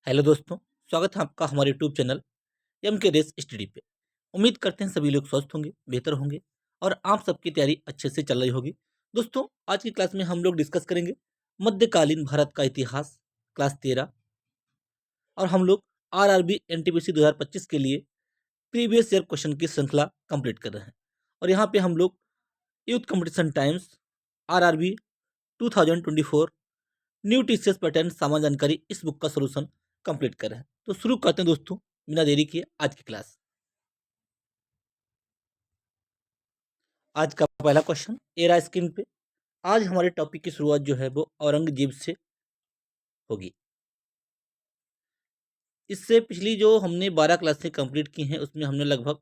Hello दोस्तों, स्वागत है आपका हमारे यूट्यूब चैनल एम के रेस स्टडी पे। उम्मीद करते हैं सभी लोग स्वस्थ होंगे, बेहतर होंगे और आप सबकी तैयारी अच्छे से चल रही होगी। दोस्तों, आज की क्लास में हम लोग डिस्कस करेंगे मध्यकालीन भारत का इतिहास, क्लास 13। और हम लोग आरआरबी एनटीपीसी 2025 के लिए प्रीवियस ईयर क्वेश्चन की श्रृंखला कंप्लीट कर रहे हैं। और यहाँ पे हम लोग youth competition times RRB 2024 new TCS pattern सामान्य जानकारी इस बुक का सोल्यूशन कंप्लीट कर रहे हैं। तो शुरू करते हैं दोस्तों, बिना देरी किए आज की क्लास। आज का पहला क्वेश्चन ए रहा स्क्रीन पे। आज हमारे टॉपिक की शुरुआत जो है वो औरंगजेब से होगी। इससे पिछली जो हमने 12 क्लासें कंप्लीट की हैं उसमें हमने लगभग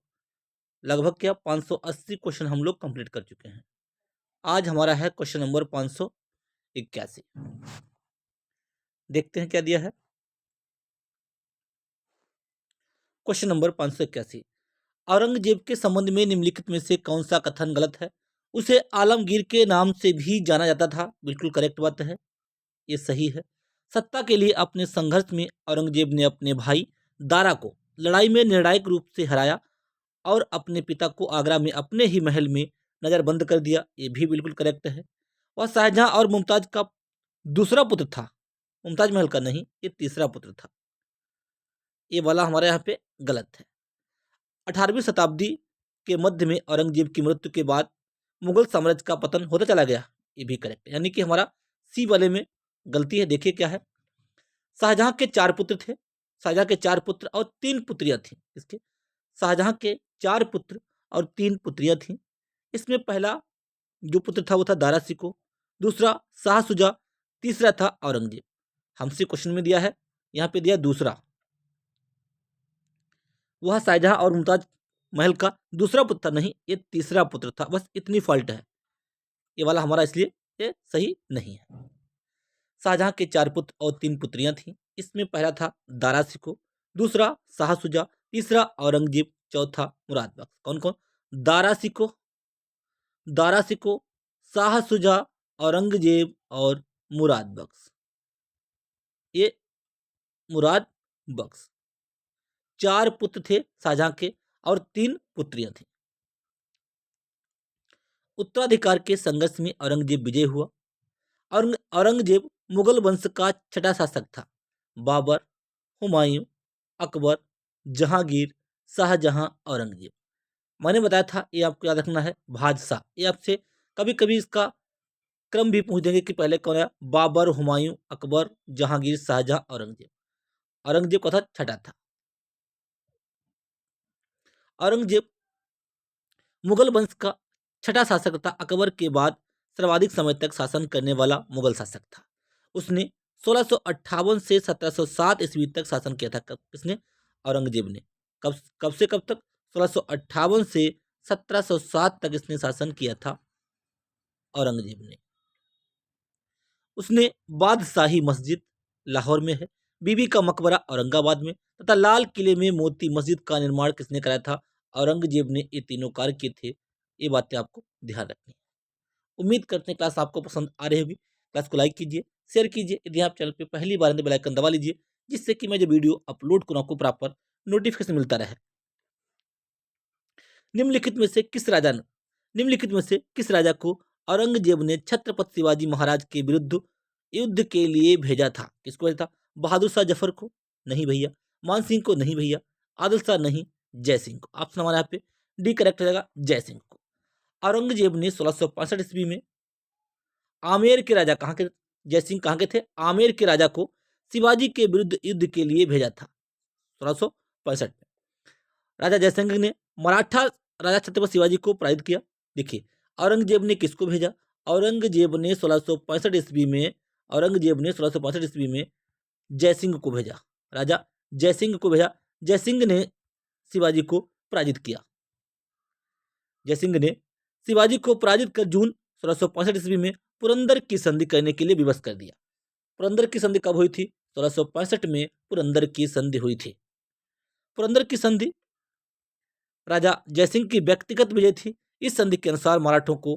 लगभग क्या 580 क्वेश्चन हम लोग कंप्लीट कर चुके हैं। आज हमारा है क्वेश्चन नंबर 581। देखते हैं क्या दिया है। क्वेश्चन नंबर 581, औरंगजेब के संबंध में निम्नलिखित में से कौन सा कथन गलत है? उसे आलमगीर के नाम से भी जाना जाता था। बिल्कुल करेक्ट बात है, ये सही है। सत्ता के लिए अपने संघर्ष में औरंगजेब ने अपने भाई दारा को लड़ाई में निर्णायक रूप से हराया और अपने पिता को आगरा में अपने ही महल में नजरबंद कर दिया। ये भी बिल्कुल करेक्ट है। वह शाहजहां और मुमताज का दूसरा पुत्र था, मुमताज महल का नहीं, ये तीसरा पुत्र था। ये वाला हमारे यहाँ पे गलत है। 18वीं शताब्दी के मध्य में औरंगजेब की मृत्यु के बाद मुगल साम्राज्य का पतन होता चला गया। ये भी करेक्ट है, यानी कि हमारा सी वाले में गलती है। देखिए क्या है। शाहजहां के 4 पुत्र थे। शाहजहां के 4 पुत्र और 3 पुत्रियां थी। इसके शाहजहां के 4 पुत्र और 3 पुत्रियां थी। इसमें पहला जो पुत्र था वो था दारा सिको, दूसरा शाह सुजा, तीसरा था औरंगजेब। हमसे क्वेश्चन में दिया है, यहाँ पे दिया दूसरा। वह शाहजहां और मुमताज महल का दूसरा पुत्र था, नहीं, ये तीसरा पुत्र था। बस इतनी फॉल्ट है, ये वाला हमारा इसलिए ये सही नहीं है। शाहजहां के 4 पुत्र और 3 पुत्रियां थीं। इसमें पहला था दारा सिको, दूसरा शाह सुजा, तीसरा औरंगजेब, चौथा मुराद बख्श। कौन कौन? दारा सिको, दारा सिको, शाह सुजा, औरंगजेब और मुराद बख्श। ये मुराद बख्श 4 पुत्र थे शाहजहां के और 3 पुत्रियां थीं। उत्तराधिकार के संघर्ष में औरंगजेब विजय हुआ। औरंगजेब मुगल वंश का छठा शासक था। बाबर, हुमायूं, अकबर, जहांगीर, शाहजहां, औरंगजेब। मैंने बताया था ये आपको याद रखना है। बादशाह, ये आपसे कभी कभी इसका क्रम भी पूछ देंगे कि पहले कौन है। बाबर, हुमायूं, अकबर, जहांगीर, शाहजहां, औरंगजेब। औरंगजेब का था छठा था। औरंगजेब मुगल वंश का छठा शासक था। अकबर के बाद सर्वाधिक समय तक शासन करने वाला मुगल शासक था। उसने 1658 से 1707 ईस्वी तक शासन किया था। किसने? औरंगजेब ने। कब कब से कब तक? 1658 से 1707 तक इसने शासन किया था औरंगजेब ने। उसने बादशाही मस्जिद लाहौर में है, बीबी का मकबरा औरंगाबाद में तथा लाल किले में मोती मस्जिद का निर्माण किसने कराया था? औरंगजेब ने। ये तीनों कार्य किए थे। ये बातें आपको ध्यान रखनी है। उम्मीद करते हैं क्लास आपको पसंद आ रही होगी। क्लास को लाइक कीजिए, शेयर कीजिए। यदि आप चैनल पे पहली बार बेल आइकन दबा लीजिए, जिससे कि मैं जो वीडियो अपलोड करूँ आपको प्रॉपर नोटिफिकेशन मिलता रहे। निम्नलिखित में से किस राजा ने निम्नलिखित में से किस राजा को औरंगजेब ने छत्रपति शिवाजी महाराज के विरुद्ध युद्ध के लिए भेजा था? किसको भेजा था? बहादुर शाह जफर को? नहीं भैया। मान सिंह को? नहीं भैया। आदिल शाह? नहीं। जय सिंह को। ऑप्शन हमारे यहाँ पे डी करेक्ट हो जाएगा, जय सिंह को। औरंगजेब ने 1665 ईस्वी में आमेर के राजा, कहाँ के? जय सिंह कहाँ के थे? आमेर के राजा को शिवाजी के विरुद्ध युद्ध के लिए भेजा था 1665 में। राजा जयसिंह ने मराठा राजा छत्रपति शिवाजी को पराजित किया। देखिए, औरंगजेब ने किसको भेजा? औरंगजेब ने 1665 ईस्वी में औरंगजेब ने 1665 ईस्वी में जयसिंह को भेजा। राजा जयसिंह को भेजा। जयसिंह ने शिवाजी को पराजित किया। जयसिंह ने शिवाजी को पराजित कर जून 1665 ईस्वी में पुरंदर की संधि करने के लिए विवश कर दिया। पुरंदर की संधि कब हुई थी? 1665 में पुरंदर की संधि हुई थी। पुरंदर की संधि राजा जयसिंह की व्यक्तिगत विजय थी। इस संधि के अनुसार मराठों को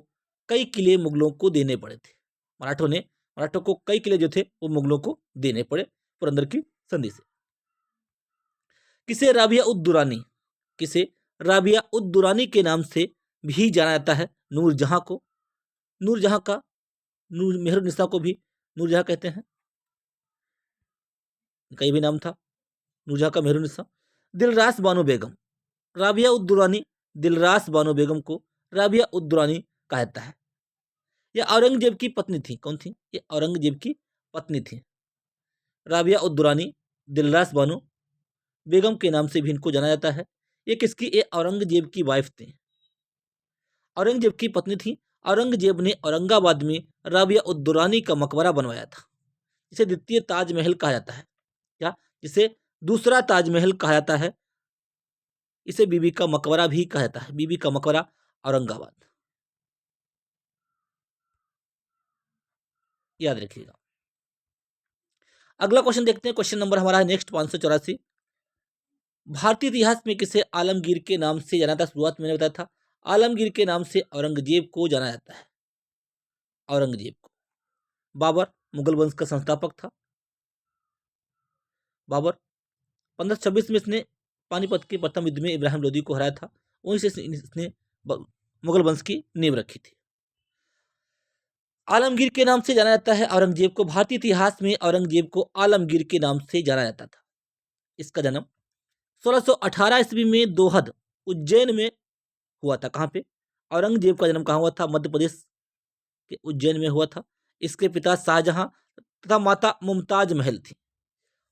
कई किले मुगलों को देने पड़े थे। मराठों को कई किले जो थे वो मुगलों को देने पड़े पुरंदर की संधि से। किसे राबिया उद दुरानी, किसे राबिया उद दुरानी के नाम से भी जाना जाता है? नूरजहां को, नूरजहां का नूर मेहरुन्निसा को भी नूरजहां कहते हैं, कई भी नाम था नूरजहां का मेहरुन्निसा। दिलरास बानो बेगम, राबिया उद दुरानी दिलरास बानो बेगम को राबिया उद दुरानी कहा जाता है। यह औरंगजेब की पत्नी थी। कौन थी? ये औरंगजेब की पत्नी थी। राबिया उद दुरानी दिलरास बानो बेगम के नाम से भी इनको जाना जाता है। ये किसकी? ये औरंगजेब की वाइफ थी, औरंगजेब की पत्नी थी। औरंगजेब ने औरंगाबाद में राबिया उद दुरानी का मकबरा बनवाया था, जिसे द्वितीय ताजमहल कहा जाता है। क्या? जिसे दूसरा ताजमहल कहा जाता है। इसे बीबी का मकबरा भी कहा जाता है, बीबी का मकबरा औरंगाबाद, याद रखिएगा। अगला क्वेश्चन देखते हैं। क्वेश्चन नंबर हमारा है नेक्स्ट 584। भारतीय इतिहास में किसे आलमगीर के नाम से जाना था? शुरुआत मैंने बताया था, आलमगीर के नाम से औरंगजेब को जाना जाता है। औरंगजेब को बाबर मुगल वंश का संस्थापक था। बाबर 1526 में इसने पानीपत के प्रथम युद्ध में इब्राहिम लोदी को हराया था। वहीं से इसने मुगल वंश की नींव रखी थी। आलमगीर के नाम से जाना जाता है औरंगजेब को। भारतीय इतिहास में औरंगजेब को आलमगीर के नाम से जाना जाता था। इसका जन्म 1618 ईस्वी में दोहद उज्जैन में हुआ था। कहाँ पे? औरंगजेब का जन्म कहाँ हुआ था? मध्य प्रदेश के उज्जैन में हुआ था। इसके पिता शाहजहां तथा माता मुमताज महल थी।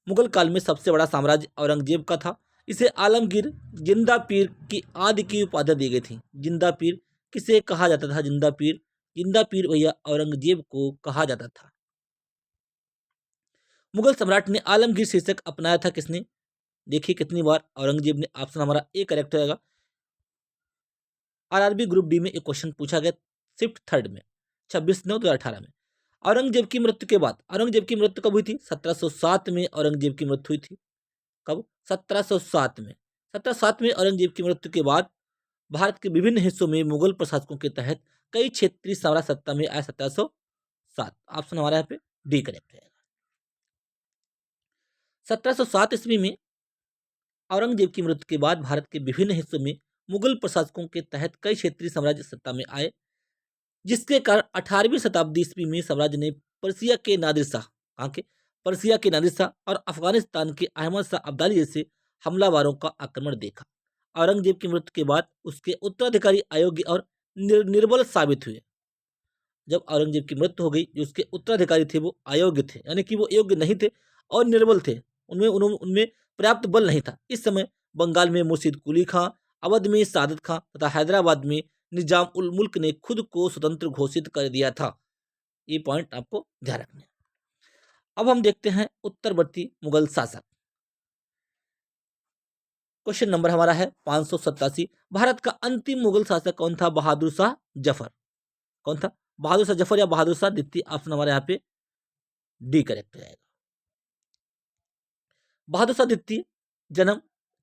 मुगल काल में सबसे बड़ा साम्राज्य औरंगजेब का था। इसे आलमगीर जिंदा पीर की आदि की उपाधि दी गई थी। जिंदा पीर किसे कहा जाता था? जिंदा पीर, जिंदा पीर भैया औरंगजेब को कहा जाता था। मुगल सम्राट ने आलमगीर शीर्षक अपनाया था किसने? देखिए कितनी बार औरंगजेब ने। ऑप्शन हमारा ए करेक्ट रहेगा। आरआरबी ग्रुप डी में एक क्वेश्चन पूछा गया शिफ्ट थर्ड में 26/9/2018 में। औरंगजेब की मृत्यु के बाद, औरंगजेब की मृत्यु कब हुई थी? 1707 में औरंगजेब की मृत्यु हुई थी। कब? 1707 में। 1707 में औरंगजेब की मृत्यु के बाद भारत के विभिन्न हिस्सों में मुगल प्रशासकों के तहत कई क्षेत्रीय साम्राज्य सत्ता में आया। 1707 ऑप्शन हमारा यहाँ पे डी करेक्ट रहेगा। 1707 ईस्वी में औरंगजेब की मृत्यु के बाद भारत के विभिन्न हिस्सों में मुगल प्रशासकों के तहत कई क्षेत्रीय साम्राज्य सत्ता में आए, जिसके कारण 18वीं शताब्दी ईस्वी में साम्राज्य ने पर्सिया के नादिर शाह, कहाँ के? पर्सिया के नादिर शाह और अफगानिस्तान के अहमद शाह अब्दाली जैसे हमलावरों का आक्रमण देखा। औरंगजेब की मृत्यु के बाद उसके उत्तराधिकारी अयोग्य और निर्बल साबित हुए। जब औरंगजेब की मृत्यु हो गई, जो उसके उत्तराधिकारी थे वो अयोग्य थे, यानी कि वो योग्य नहीं थे और निर्बल थे। उनमें पर्याप्त बल नहीं था। इस समय बंगाल में मुर्शिद कुली खां, अवध में सादत खां तथा हैदराबाद में निजाम उल मुल्क ने खुद को स्वतंत्र घोषित कर दिया था। ये पॉइंट आपको ध्यान रखना है। अब हम देखते हैं उत्तरवर्ती मुगल शासक। क्वेश्चन नंबर हमारा है 587। भारत का अंतिम मुगल शासक कौन था? बहादुर शाह जफर। कौन था? बहादुर शाह जफर या बहादुर शाह द्वितीय। ऑप्शन हमारे यहाँ पे डी करेक्ट रहेगा। बहादुर शाह द्वितीय जन्म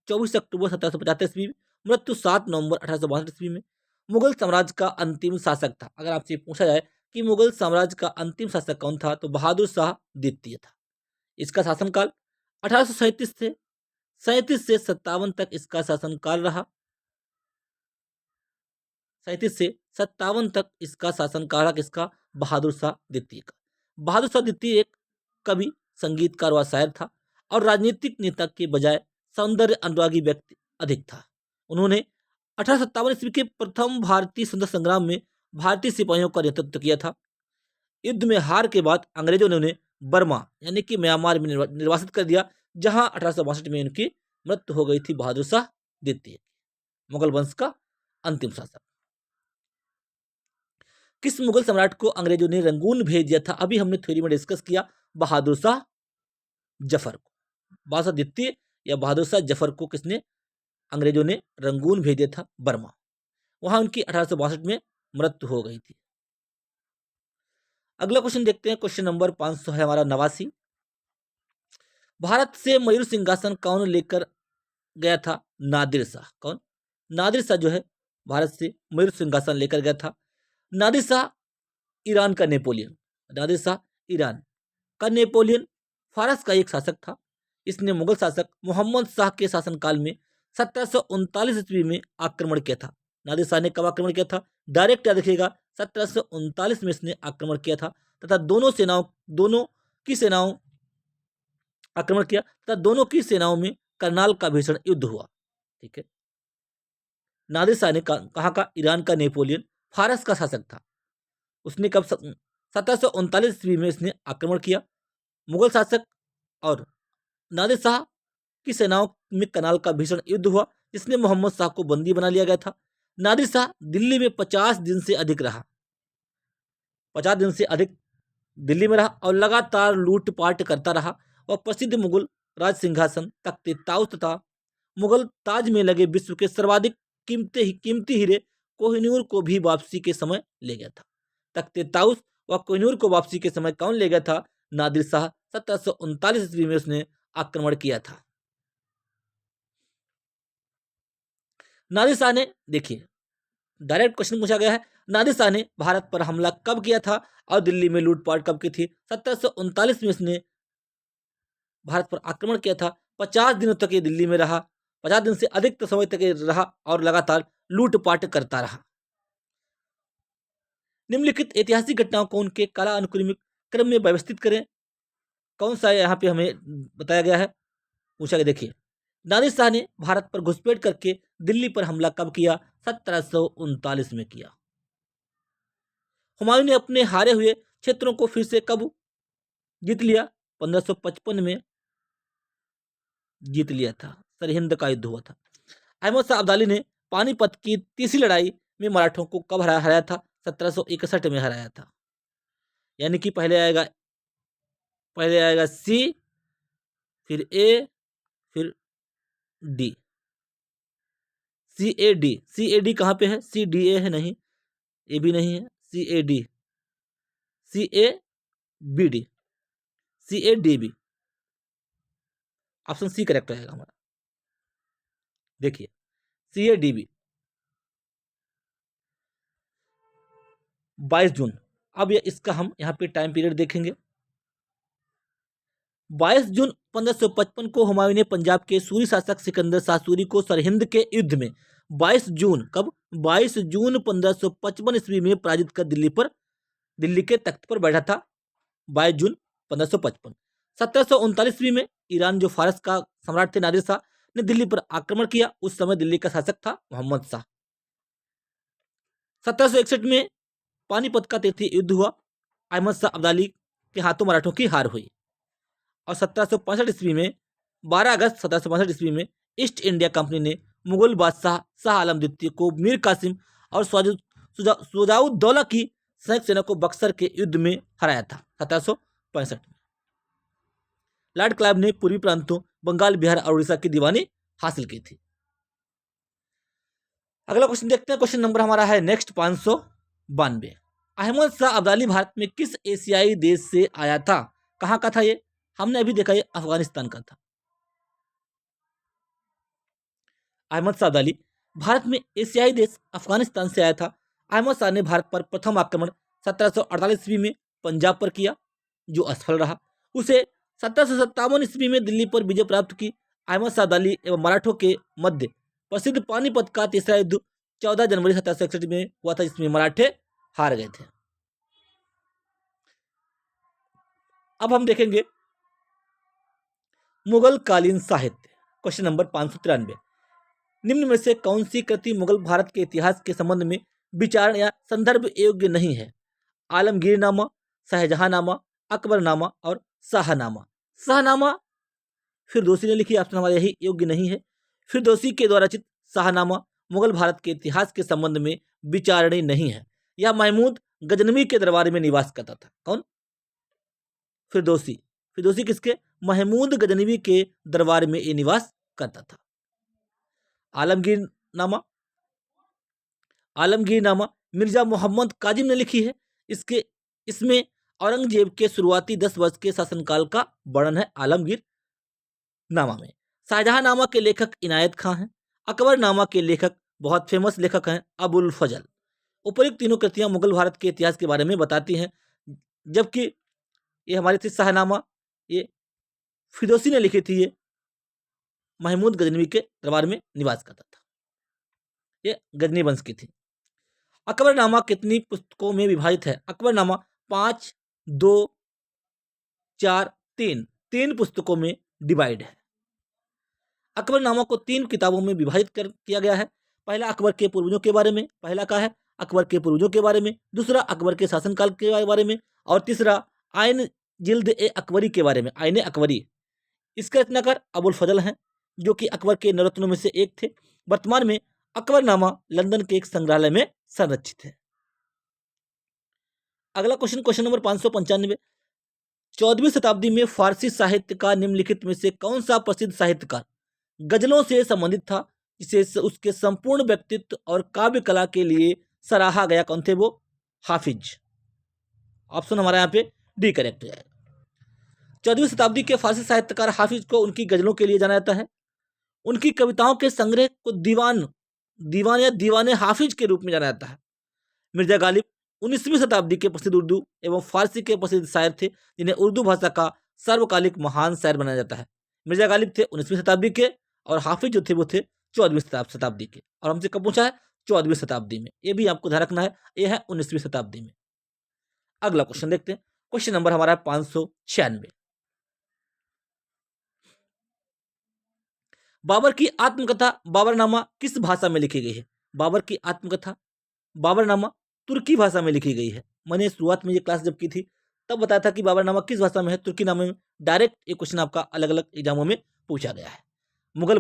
24 अक्टूबर 1775 ईस्वी, मृत्यु 7 नवंबर 1862 ईस्वी में। मुगल साम्राज्य का अंतिम शासक था। अगर आपसे पूछा जाए कि मुगल साम्राज्य का अंतिम शासक कौन था, तो बहादुर शाह द्वितीय था। इसका शासनकाल 1837 से 57 तक इसका शासनकाल रहा। 37 से 57 तक इसका शासनकाल रहा। किसका? बहादुर शाह द्वितीय का। बहादुर शाह द्वितीय एक कवि, संगीतकार व शायर था और राजनीतिक नेता के बजाय सौंदर्य अनुरागी व्यक्ति अधिक था। उन्होंने 1857 ईस्वी के प्रथम भारतीय स्वतंत्रता संग्राम में भारतीय सिपाहियों का नेतृत्व किया था। युद्ध में हार के बाद अंग्रेजों ने उन्हें बर्मा यानी कि म्यांमार में निर्वासित कर दिया, जहां 1862 में उनकी मृत्यु हो गई थी। बहादुर शाह द्वितीय, मुगल वंश का अंतिम शासक। किस मुगल सम्राट को अंग्रेजों ने रंगून भेज दिया था? अभी हमने थ्योरी में डिस्कस किया, बहादुर शाह जफर को। बहादुर शाह द्वितीय या बहादुर शाह जफर को किसने? अंग्रेजों ने रंगून भेज दिया था बर्मा। वहां उनकी 1862 में मृत्यु हो गई थी। अगला क्वेश्चन देखते हैं। क्वेश्चन नंबर 500 है हमारा 89। भारत से मयूर सिंहासन कौन लेकर गया था? नादिर शाह। कौन? नादिर शाह जो है भारत से मयूर सिंहासन लेकर गया था। नादिर शाह ईरान का नेपोलियन, नादिर शाह ईरान का नेपोलियन फारस का एक शासक था। इसने मुगल शासक मोहम्मद शाह के शासनकाल में 1739 ईस्वी में आक्रमण किया था। नादिर शाह ने कब आक्रमण किया था? डायरेक्ट याद रखिएगा, 1739 में इसने आक्रमण किया था तथा दोनों की सेनाओं आक्रमण किया तथा दोनों की सेनाओं में करनाल का भीषण युद्ध हुआ। ठीक है। नादिर शाह ने कहाँ का? ईरान का नेपोलियन फारस का शासक था। उसने कब 1739 ईस्वी में इसने आक्रमण किया। मुगल शासक और नादिर शाह की सेनाओं में करनाल का भीषण युद्ध हुआ जिसमें मोहम्मद शाह को बंदी बना लिया गया था। नादिर शाह दिल्ली में 50 दिन से अधिक रहा, 50 दिन से अधिक दिल्ली में रहा और लगातार लूटपाट करता रहा और प्रसिद्ध मुगल राज सिंहासन, तख्ते ताउस तथा मुगल ताज में लगे विश्व के सर्वाधिक कीमती हीरे कोहिनूर को भी वापसी के समय ले गया था। तख्ते ताउस व कोहिनूर को वापसी के समय कौन ले गया था? नादिर शाह। 1739 ईस्वी में उसने आक्रमण किया था। नादिर शाह ने, देखिए डायरेक्ट क्वेश्चन पूछा गया है, नादिर शाह ने भारत पर हमला कब किया था और दिल्ली में लूटपाट कब की थी? 1739 में इसने भारत पर आक्रमण किया था। 50 दिनों तक ये दिल्ली में रहा, 50 दिन से अधिक समय तक ये रहा और लगातार लूटपाट करता रहा। निम्नलिखित ऐतिहासिक घटनाओं को उनके काला अनुक्रमिक क्रम में व्यवस्थित करें। कौन सा यहाँ पे हमें बताया गया है? पूछा गया, देखिए नादिर शाह ने भारत पर घुसपैठ करके दिल्ली पर हमला कब किया? 1739 में किया। हुमायूं ने अपने हारे हुए क्षेत्रों को फिर से कब जीत लिया? 1555 में जीत लिया था। सरहिंद का युद्ध हुआ था। अहमद शाह अब्दाली ने पानीपत की तीसरी लड़ाई में मराठों को कब हराया था? 1761 में हराया था। यानी कि पहले आएगा सी, फिर ए, फिर डी। सी ए डी कहाँ पे है? सी डी ए है? नहीं, ए भी नहीं है। C A D, C A B D, C A D B, option C correct रहेगा हमारा। देखिए सी ए डी बी 22 जून। अब इसका हम यहाँ पे टाइम पीरियड देखेंगे। 22 जून 1555 को हुमायूं ने पंजाब के सूरी शासक सिकंदर शाह सूरी को सरहिंद के युद्ध में 22 जून 1555 ईस्वी में पराजित कर दिल्ली के तख्त पर बैठा था। 22 जून 1555। 1739 ईस्वी में ईरान, जो फारस का सम्राट थे नादिर शाह, ने दिल्ली पर आक्रमण किया। उस समय दिल्ली का शासक था मोहम्मद शाह। 1761 में पानीपत का तृतीय युद्ध हुआ। अहमद शाह अब्दाली के हाथों मराठों की हार हुई और 1765 ईस्वी में 12 अगस्त 1765 ईस्वी में ईस्ट इंडिया कंपनी ने मुगल बादशाह शाह आलम द्वितीय को मीर कासिम और सुजाउद्दौला की संयुक्त सेना को बक्सर के युद्ध में हराया था 1765 में। लॉर्ड क्लाइव ने पूर्वी प्रांतों बंगाल, बिहार और उड़ीसा की दीवानी हासिल की थी। अगला क्वेश्चन देखते हैं। क्वेश्चन नंबर हमारा है नेक्स्ट 592। अहमद शाह अब्दाली भारत में किस एशियाई देश से आया था? कहाँ का था ये? हमने अभी देखा, ये अफगानिस्तान का था। अहमद शाह अब्दाली भारत में एशियाई देश अफगानिस्तान से आया था। अहमद शाह ने भारत पर प्रथम आक्रमण 1748 ईस्वी में पंजाब पर किया, जो असफल रहा। उसे 1757 ईस्वी में दिल्ली पर विजय प्राप्त की। अहमद शाह अब्दाली एवं मराठों के मध्य प्रसिद्ध पानीपत का तीसरा युद्ध 14 जनवरी 1761 में हुआ था, जिसमें मराठे हार गए थे। अब हम देखेंगे मुगल कालीन साहित्य। Question number 593। निम्न में से कौन सी कृति मुगल भारत के इतिहास के संबंध में विचारण या संदर्भ योग्य नहीं है? आलमगीरनामा, शाहजहांनामा, अकबरनामा और शाहनामा। शाहनामा फिरदौसी ने लिखी, ऑप्शन हमारा यही योग्य नहीं है। फिरदौसी के द्वारा रचित शाहनामा मुगल भारत के इतिहास के संबंध में विचारणीय नहीं है। यह महमूद गजनवी के दरबार में निवास करता था। कौन? फिरदौसी। फिरदौसी किसके? महमूद गजनवी के दरबार में ये निवास करता था। आलमगीरनामा मिर्जा मोहम्मद काजिम ने लिखी है। इसमें औरंगजेब के शुरुआती 10 वर्ष के शासनकाल का वर्णन है आलमगीरनामा में। शाहजहांनामा के लेखक इनायत खां हैं। अकबरनामा के लेखक बहुत फेमस लेखक हैं अबुल फजल। उपयुक्त तीनों कृतियां मुगल भारत के इतिहास के बारे में बताती हैं, जबकि ये हमारी थी शाहनामा, ये फिरदौसी ने लिखी थी, ये महमूद गजनवी के दरबार में निवास करता था। ये गजनी वंश की थी। अकबरनामा कितनी पुस्तकों में विभाजित है? अकबरनामा 5, 2, 4, 3 तीन पुस्तकों में डिवाइड है। अकबरनामा को 3 किताबों में विभाजित किया गया है। पहला अकबर के पूर्वजों के बारे में, पहला का है अकबर के पूर्वजों के बारे में, दूसरा अकबर के शासनकाल के बारे में, और तीसरा आइन जिल्द ए अकबरी के बारे में, आइन अकबरी। इसके रचनाकार अबुल फजल हैं, जो कि अकबर के नवरत्नों में से एक थे। वर्तमान में अकबरनामा लंदन के एक संग्रहालय में संरक्षित है। अगला क्वेश्चन, क्वेश्चन नंबर 595। 14वीं शताब्दी में फारसी साहित्य का निम्नलिखित में से कौन सा प्रसिद्ध साहित्यकार गजलों से संबंधित था, जिसे उसके संपूर्ण व्यक्तित्व और काव्य कला के लिए सराहा गया? कौन थे वो? हाफिज। ऑप्शन हमारा यहाँ पे डी करेक्ट हो जाएगा। 14वीं शताब्दी के फारसी साहित्यकार हाफिज को उनकी गजलों के लिए जाना जाता है। उनकी कविताओं के संग्रह को दीवान या दीवाने हाफिज के रूप में जाना जाता है। मिर्जा गालिब 19वीं शताब्दी के प्रसिद्ध उर्दू एवं फारसी के प्रसिद्ध शायर थे, जिन्हें उर्दू भाषा का सर्वकालिक महान शायर बनाया जाता है। मिर्जा गालिब थे 19वीं शताब्दी के, और हाफिज जो थे वो थे 14वीं शताब्दी के। और हमसे कब पूछा है? 14वीं शताब्दी में। ये भी आपको ध्यान रखना है, ये है 19वीं शताब्दी में। अगला क्वेश्चन देखते हैं। क्वेश्चन नंबर हमारा है 596। बाबर की आत्मकथा बाबरनामा किस भाषा में लिखी गई है? बाबर की आत्मकथा बाबरनामा तुर्की भाषा में लिखी गई है। मैंने शुरुआत में ये क्लास जब की थी तब बताया था कि बाबरनामा किस भाषा में है, तुर्की नामे में। डायरेक्ट ये क्वेश्चन आपका अलग अलग एग्जामों में पूछा गया है। मुगल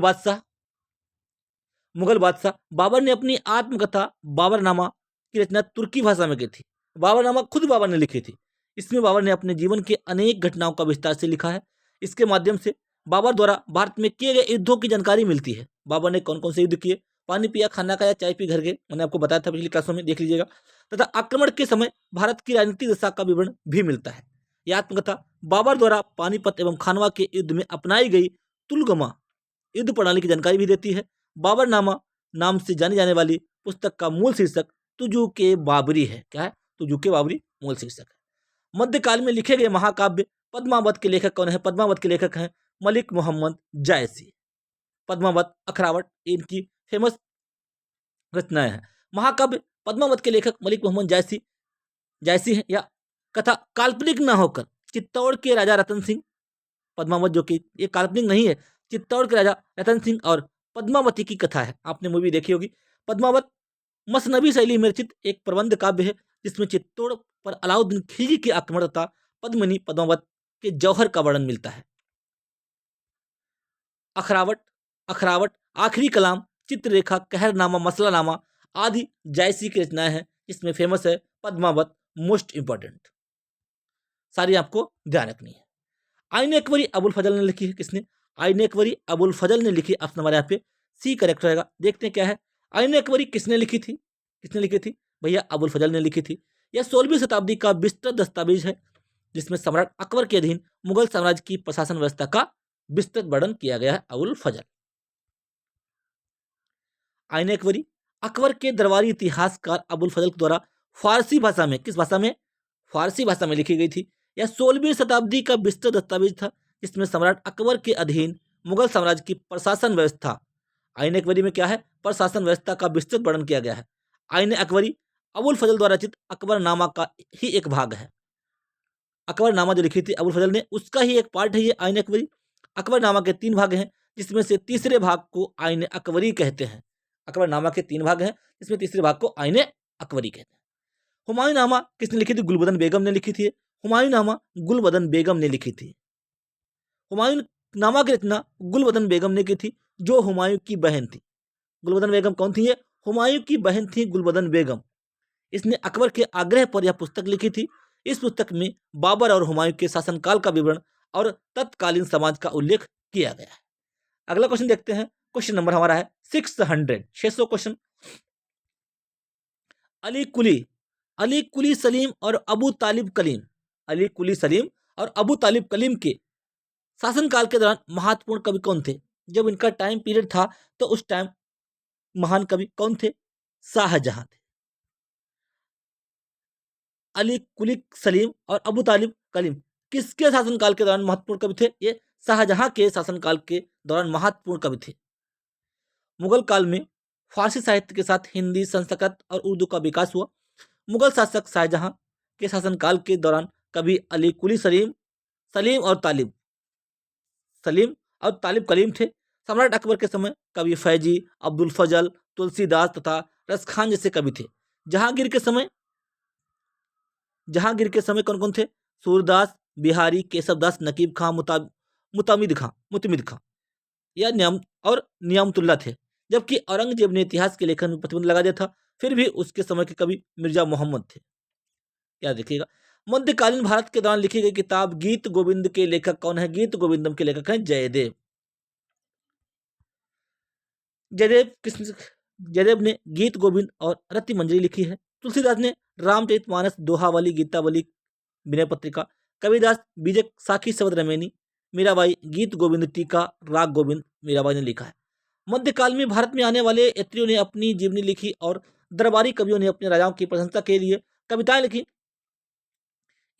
बादशाह बाबर ने अपनी आत्मकथा बाबरनामा की रचना तुर्की भाषा में की थी। बाबरनामा खुद बाबर ने लिखी थी। इसमें बाबर ने अपने जीवन के अनेक घटनाओं का विस्तार से लिखा है। इसके माध्यम से बाबर द्वारा भारत में किए गए युद्धों की जानकारी मिलती है। बाबर ने कौन कौन से युद्ध किए, पानी पिया, खाना खाया, चाय पी, घर गए, मैंने आपको बताया था पिछली क्लासों में, देख लीजिएगा। तथा आक्रमण के समय भारत की राजनीतिक दशा का विवरण भी मिलता है। यह आत्मकथा बाबर द्वारा पानीपत एवं खानवा के युद्ध में अपनाई गई तुलगमा युद्ध प्रणाली की जानकारी भी देती है। बाबरनामा नाम से जानी जाने वाली पुस्तक का मूल शीर्षक तुजू के बाबरी है। क्या है? तुजू के बाबरी मूल शीर्षक है। मध्यकाल में लिखे गए महाकाव्य पद्मावत के लेखक कौन है? पद्मावत के लेखक हैं मलिक मोहम्मद जायसी। पद्मावत, अखरावट इनकी फेमस रचनाएं हैं। महाकाव्य पद्मावत के लेखक मलिक मोहम्मद जायसी हैं। या कथा काल्पनिक न होकर चित्तौड़ के राजा रतन सिंह, पद्मावत जो कि ये काल्पनिक नहीं है, चित्तौड़ के राजा रतन सिंह और पद्मावती की कथा है। आपने मूवी देखी होगी। पद्मावत मसनवी शैली में रचित एक प्रबंध काव्य है, जिसमें चित्तौड़ पर अलाउद्दीन खिलजी के आक्रमण तथा पद्मिनी पद्मावत के जौहर का वर्णन मिलता है। अखरावट, आखिरी कलाम, चित्ररेखा, कहरनामा, मसलानामा आदि जायसी की रचनाएं हैं, जिसमें फेमस है पद्मावत मोस्ट इंपॉर्टेंट। सारी आपको ध्यान रखनी है। आईन अकबरी अबुल फजल ने लिखी है। किसने? आईन अकबरी अबुल फजल ने लिखी। ऑप्शन हमारे यहाँ पे सी करेक्ट रहेगा। देखते हैं क्या है। आईन अकबरी किसने लिखी थी? किसने लिखी थी भैया? अबुल फजल ने लिखी थी। यह 16वीं शताब्दी का विस्तृत दस्तावेज है, जिसमें सम्राट अकबर के अधीन मुगल साम्राज्य की प्रशासन व्यवस्था का विस्तृत वर्णन किया गया है। अबुल फजल। आईन अकबरी अकबर के दरबारी इतिहासकार अबुल फजल द्वारा फारसी भाषा में, किस भाषा में? फारसी भाषा में लिखी गई थी। यह 16वीं शताब्दी का विस्तृत दस्तावेज था, जिसमें सम्राट अकबर के अधीन मुगल साम्राज्य की प्रशासन व्यवस्था, आईन अकबरी में क्या है? प्रशासन व्यवस्था का विस्तृत वर्णन किया गया है। आईन अकबरी अबुल फजल द्वारा रचित अकबरनामा का ही एक भाग है। अकबरनामा जो लिखी थी अबुल फजल ने, उसका ही एक पार्ट है ये आईन अकबरी। अकबरनामा के 3 भाग हैं, जिसमें से तीसरे भाग को आईन अकबरी कहते हैं। अकबरनामा के 3 भाग हैं, जिसमें तीसरे भाग को आईन अकबरी कहते हैं। हुमायूंनामा किसने लिखी थी? गुलबदन बेगम ने लिखी थी। हुमायूंनामा गुलबदन बेगम ने लिखी थी। हुमायूंनामा की रचना गुलबदन बेगम ने की थी, जो हुमायूं की बहन थी। गुलबदन बेगम कौन थी? ये हुमायूं की बहन थी गुलबदन बेगम। इसने अकबर के आग्रह पर यह पुस्तक लिखी थी। इस पुस्तक में बाबर और हुमायूं के शासनकाल का विवरण और तत्कालीन समाज का उल्लेख किया गया है। अगला क्वेश्चन देखते हैं। क्वेश्चन नंबर हमारा है 600 क्वेश्चन। अली कुली सलीम और अबू तालिब कलीम के शासनकाल के दौरान महत्वपूर्ण कवि कौन थे? जब इनका टाइम पीरियड था तो उस टाइम महान कवि कौन थे? शाहजहां थे। अली कुली सलीम और अबू तालिब कलीम किसके शासनकाल के दौरान महत्वपूर्ण कवि थे? ये शाहजहां के शासनकाल के दौरान महत्वपूर्ण कवि थे। मुगल काल में फारसी साहित्य के साथ हिंदी, संस्कृत और उर्दू का विकास हुआ। मुगल शासक शाहजहां के शासनकाल के दौरान कवि अली कुली सलीम सलीम और तालिब सलीम और तालिब कलीम थे। सम्राट अकबर के समय कवि फैजी, अब्दुल फजल, तुलसीदास तथा रसखान जैसे कवि थे। जहांगीर के समय जहांगीर के समय कौन कौन थे? सूरदास, बिहारी, केशवदास, नकीब खां, मुतमिद खां या नियामतुल्ला थे। जबकि औरंगजेब ने इतिहास के लेखन में प्रतिबंध लगा दिया था, फिर भी उसके समय के कवि मिर्जा मोहम्मद थे। याद रखिएगा। मध्यकालीन भारत के दौरान लिखी गई किताब गीत गोविंद के लेखक कौन है? गीत गोविंदम के लेखक हैं जयदेव। जयदेव ने गीत गोविंद और रति मंजरी लिखी है। तुलसीदास ने रामचरितमानस, दोहावली, गीतावली, विनय पत्रिका, कबीरदास बीजक, साखी, शब्द रमेनी, मीराबाई गीत गोविंद, टीका, राग गोविंद मीराबाई ने लिखा है। मध्यकाल में भारत में आने वाले यात्रियों ने अपनी जीवनी लिखी और दरबारी कवियों ने अपने राजाओं की प्रशंसा के लिए कविताएं लिखी।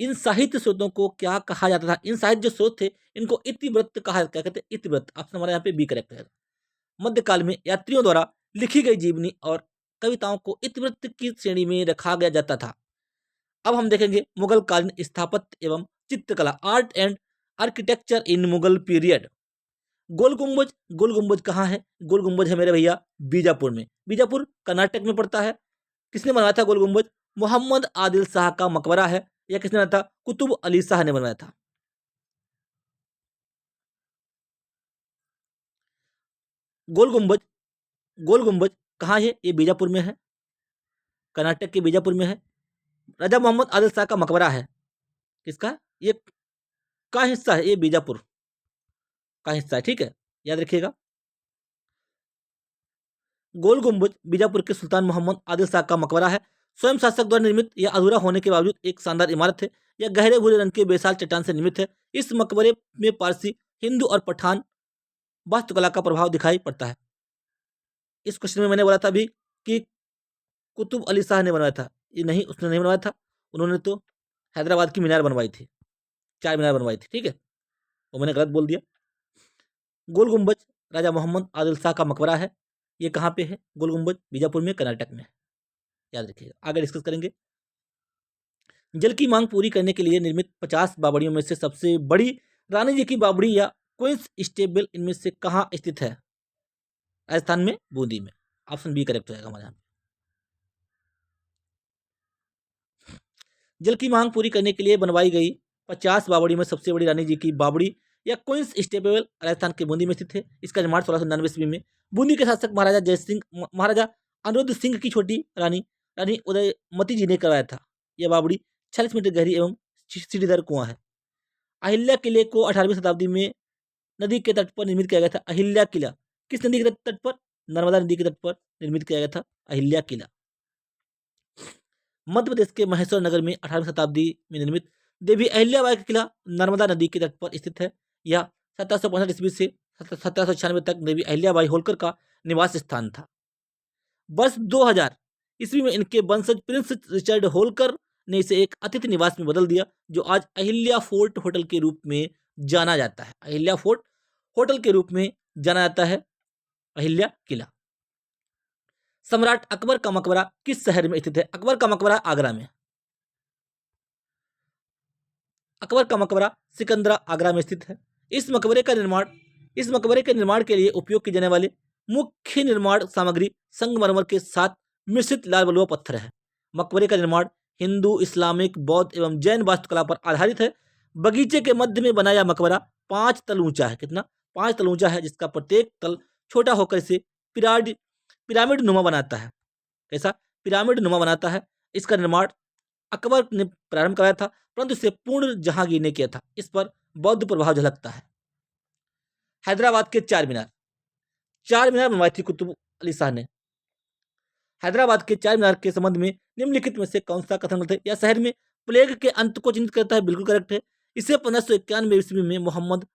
इन साहित्य स्रोतों को क्या कहा जाता था? इन साहित्य जो स्रोत थे इनको इतिवृत्त कहा, क्या कहते हैं? इतिवृत्त। ऑप्शन हमारे यहाँ पे बी करेक्ट है। मध्यकाल में यात्रियों द्वारा लिखी गई जीवनी और कविताओं को इतिवृत्त की श्रेणी में रखा गया जाता था। अब हम देखेंगे मुगल कालीन स्थापत्य एवं चित्रकला, art and architecture in Mughal period. Gol Gumbaz कहाँ है? गोल गुंबज है मेरे भैया बीजापुर में। बीजापुर कर्नाटक में पड़ता है। किसने बनवाया था गोल गुंबज? मोहम्मद आदिल शाह का मकबरा है। या किसने बनाया था? कुतुब अली शाह ने बनवाया था। गोल गुंबज कहाँ है? ये बीजापुर में है, कर्नाटक के बीजापुर में है। राजा मोहम्मद आदिल शाह का मकबरा है। किसका? ये का हिस्सा है, ये बीजापुर का हिस्सा है। ठीक है, याद रखिएगा। गोल गुंबज बीजापुर के सुल्तान मोहम्मद आदिल शाह का मकबरा है। स्वयं शासक द्वारा निर्मित या अधूरा होने के बावजूद एक शानदार इमारत है। यह गहरे भूरे रंग के बेसाल चट्टान से निर्मित है। इस मकबरे में पारसी, हिंदू और पठान वास्तुकला का प्रभाव दिखाई पड़ता है। इस क्वेश्चन में मैंने बोला था अभी कि कुतुब अली शाह ने बनवाया था। ये नहीं, उसने नहीं बनवाया था। उन्होंने तो हैदराबाद की मीनार बनवाई थी, 4 मीनार बनवाई थी। ठीक है, वो मैंने गलत बोल दिया। गोल गुंबज राजा मोहम्मद आदिल शाह का मकबरा है। ये कहाँ पे है? गोल गुंबज बीजापुर में, कर्नाटक में। याद रखिएगा। आगे डिस्कस करेंगे। जल की मांग पूरी करने के लिए निर्मित 50 बावड़ियों में से सबसे बड़ी रानी जी की बावड़ी या क्वींस स्टेबल इनमें से कहाँ स्थित है? राजस्थान में, बूंदी में। ऑप्शन बी करेक्ट होगा हमारे यहाँ। जल की मांग पूरी करने के लिए बनवाई गई 50 बावड़ी में सबसे बड़ी रानी जी की बावड़ी या क्वींस स्टेबल राजस्थान के बूंदी में स्थित है। इसका निर्माण 1699 ईस्वी में बूंदी के शासक महाराजा अनिरुद्ध सिंह की छोटी रानी रानी उदयमती जी ने करवाया था। यह बावड़ी 46 मीटर गहरी एवं सीढ़ीदार कुआं है। अहिल्या किले को 18वीं शताब्दी में नदी के तट पर निर्मित किया गया था। अहिल्या किला किस नदी के तट पर? नर्मदा नदी के तट पर निर्मित किया गया था अहिल्या किला। मध्य प्रदेश के महेश्वर नगर में 18वीं शताब्दी में निर्मित देवी अहिल्याबाई का किला नर्मदा नदी के तट पर स्थित है। यह 1765 ईस्वी से 1796 तक देवी अहिल्याबाई होलकर का निवास स्थान था। वर्ष 2000 ईस्वी में इनके वंशज प्रिंस रिचर्ड होलकर ने इसे एक अतिथि निवास में बदल दिया, जो आज अहिल्या फोर्ट होटल के रूप में जाना जाता है। अहिल्या फोर्ट होटल के रूप में जाना जाता है अहिल्या किला। सम्राट अकबर का मकबरा किस शहर में स्थित है? अकबर का मकबरा आगरा में। अकबर का मकबरा सिकंदरा आगरा में स्थित है। इस मकबरे के निर्माण के लिए उपयोग किए जाने वाले मुख्य निर्माण सामग्री संगमरमर के साथ मिश्रित लाल बलुआ पत्थर है। मकबरे का निर्माण हिंदू, इस्लामिक, बौद्ध एवं जैन वास्तुकला पर आधारित है। बगीचे के मध्य में बनाया मकबरा 5 तल ऊंचा है। कितना? 5 तल ऊंचा है, जिसका प्रत्येक तल छोटा होकर इसे पिरामिड नुमा बनाता है। कैसा? पिरामिड नुमा बनाता है। इसका निर्माण अकबर ने प्रारंभ कराया था, परंतु इसे पूर्ण जहांगीर ने किया था। इस पर बौद्ध प्रभाव झलकता है। हैदराबाद के 4 मीनार बनवाई थी कुतुब अली शाह ने। हैदराबाद के 4 मीनार के संबंध में निम्नलिखित में से कौन सा कथन गलत है? या शहर में प्लेग के अंत को चिन्हित करता है? बिल्कुल करेक्ट है। इसे 1591 ईस्वी में मोहम्मद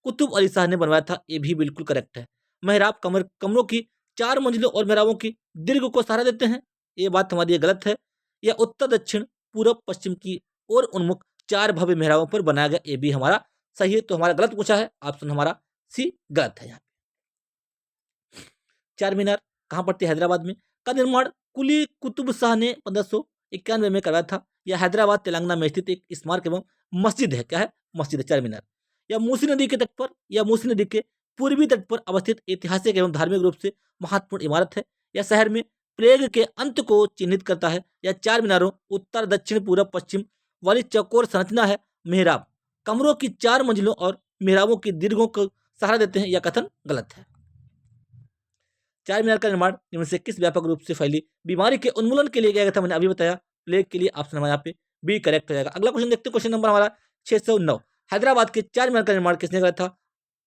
कुतुब अली शाह ने बनवाया था। ये भी बिल्कुल करेक्ट है। मेहराब कमरों की 4 मंजिलों और मेहराबों की दीर्घ को सहारा देते हैं। ये बात हमारी गलत है। यह उत्तर, दक्षिण, पूर्व, पश्चिम की ओर उन्मुख 4 भव्य मेहराबों पर बनाया गया। ये भी हमारा सही है, तो हमारा गलत पूछा है, ऑप्शन हमारा सी गलत है। यहाँ चार मीनार कहाँ पड़ती है? हैदराबाद में। का निर्माण कुली कुतुब शाह ने 1591 में करवाया था। यह हैदराबाद तेलंगाना में स्थित एक स्मारक एवं मस्जिद है। क्या है? मस्जिद है चार मीनार। यह मूसी नदी के तट पर या मूसी नदी के पूर्वी तट पर अवस्थित ऐतिहासिक एवं धार्मिक रूप से महत्वपूर्ण इमारत है। यह शहर में प्लेग के अंत को चिन्हित करता है। यह चार मीनारों उत्तर दक्षिण पूर्व पश्चिम वाली चौकोर संरचना है। मेहराब कमरों की चार मंजिलों और मेहराबों की दीर्घों को सहारा देते हैं। यह कथन गलत है। चार मीनार का निर्माण इनमें से किस व्यापक रूप से फैली बीमारी के उन्मूलन के लिए किया गया था? मैंने अभी बताया, प्लेग के लिए। ऑप्शन हमारे यहाँ पे बी करेक्ट हो जाएगा। अगला क्वेश्चन देखते हैं, क्वेश्चन नंबर हमारा 609। हैदराबाद के चार मीनार का निर्माण किसने करा था?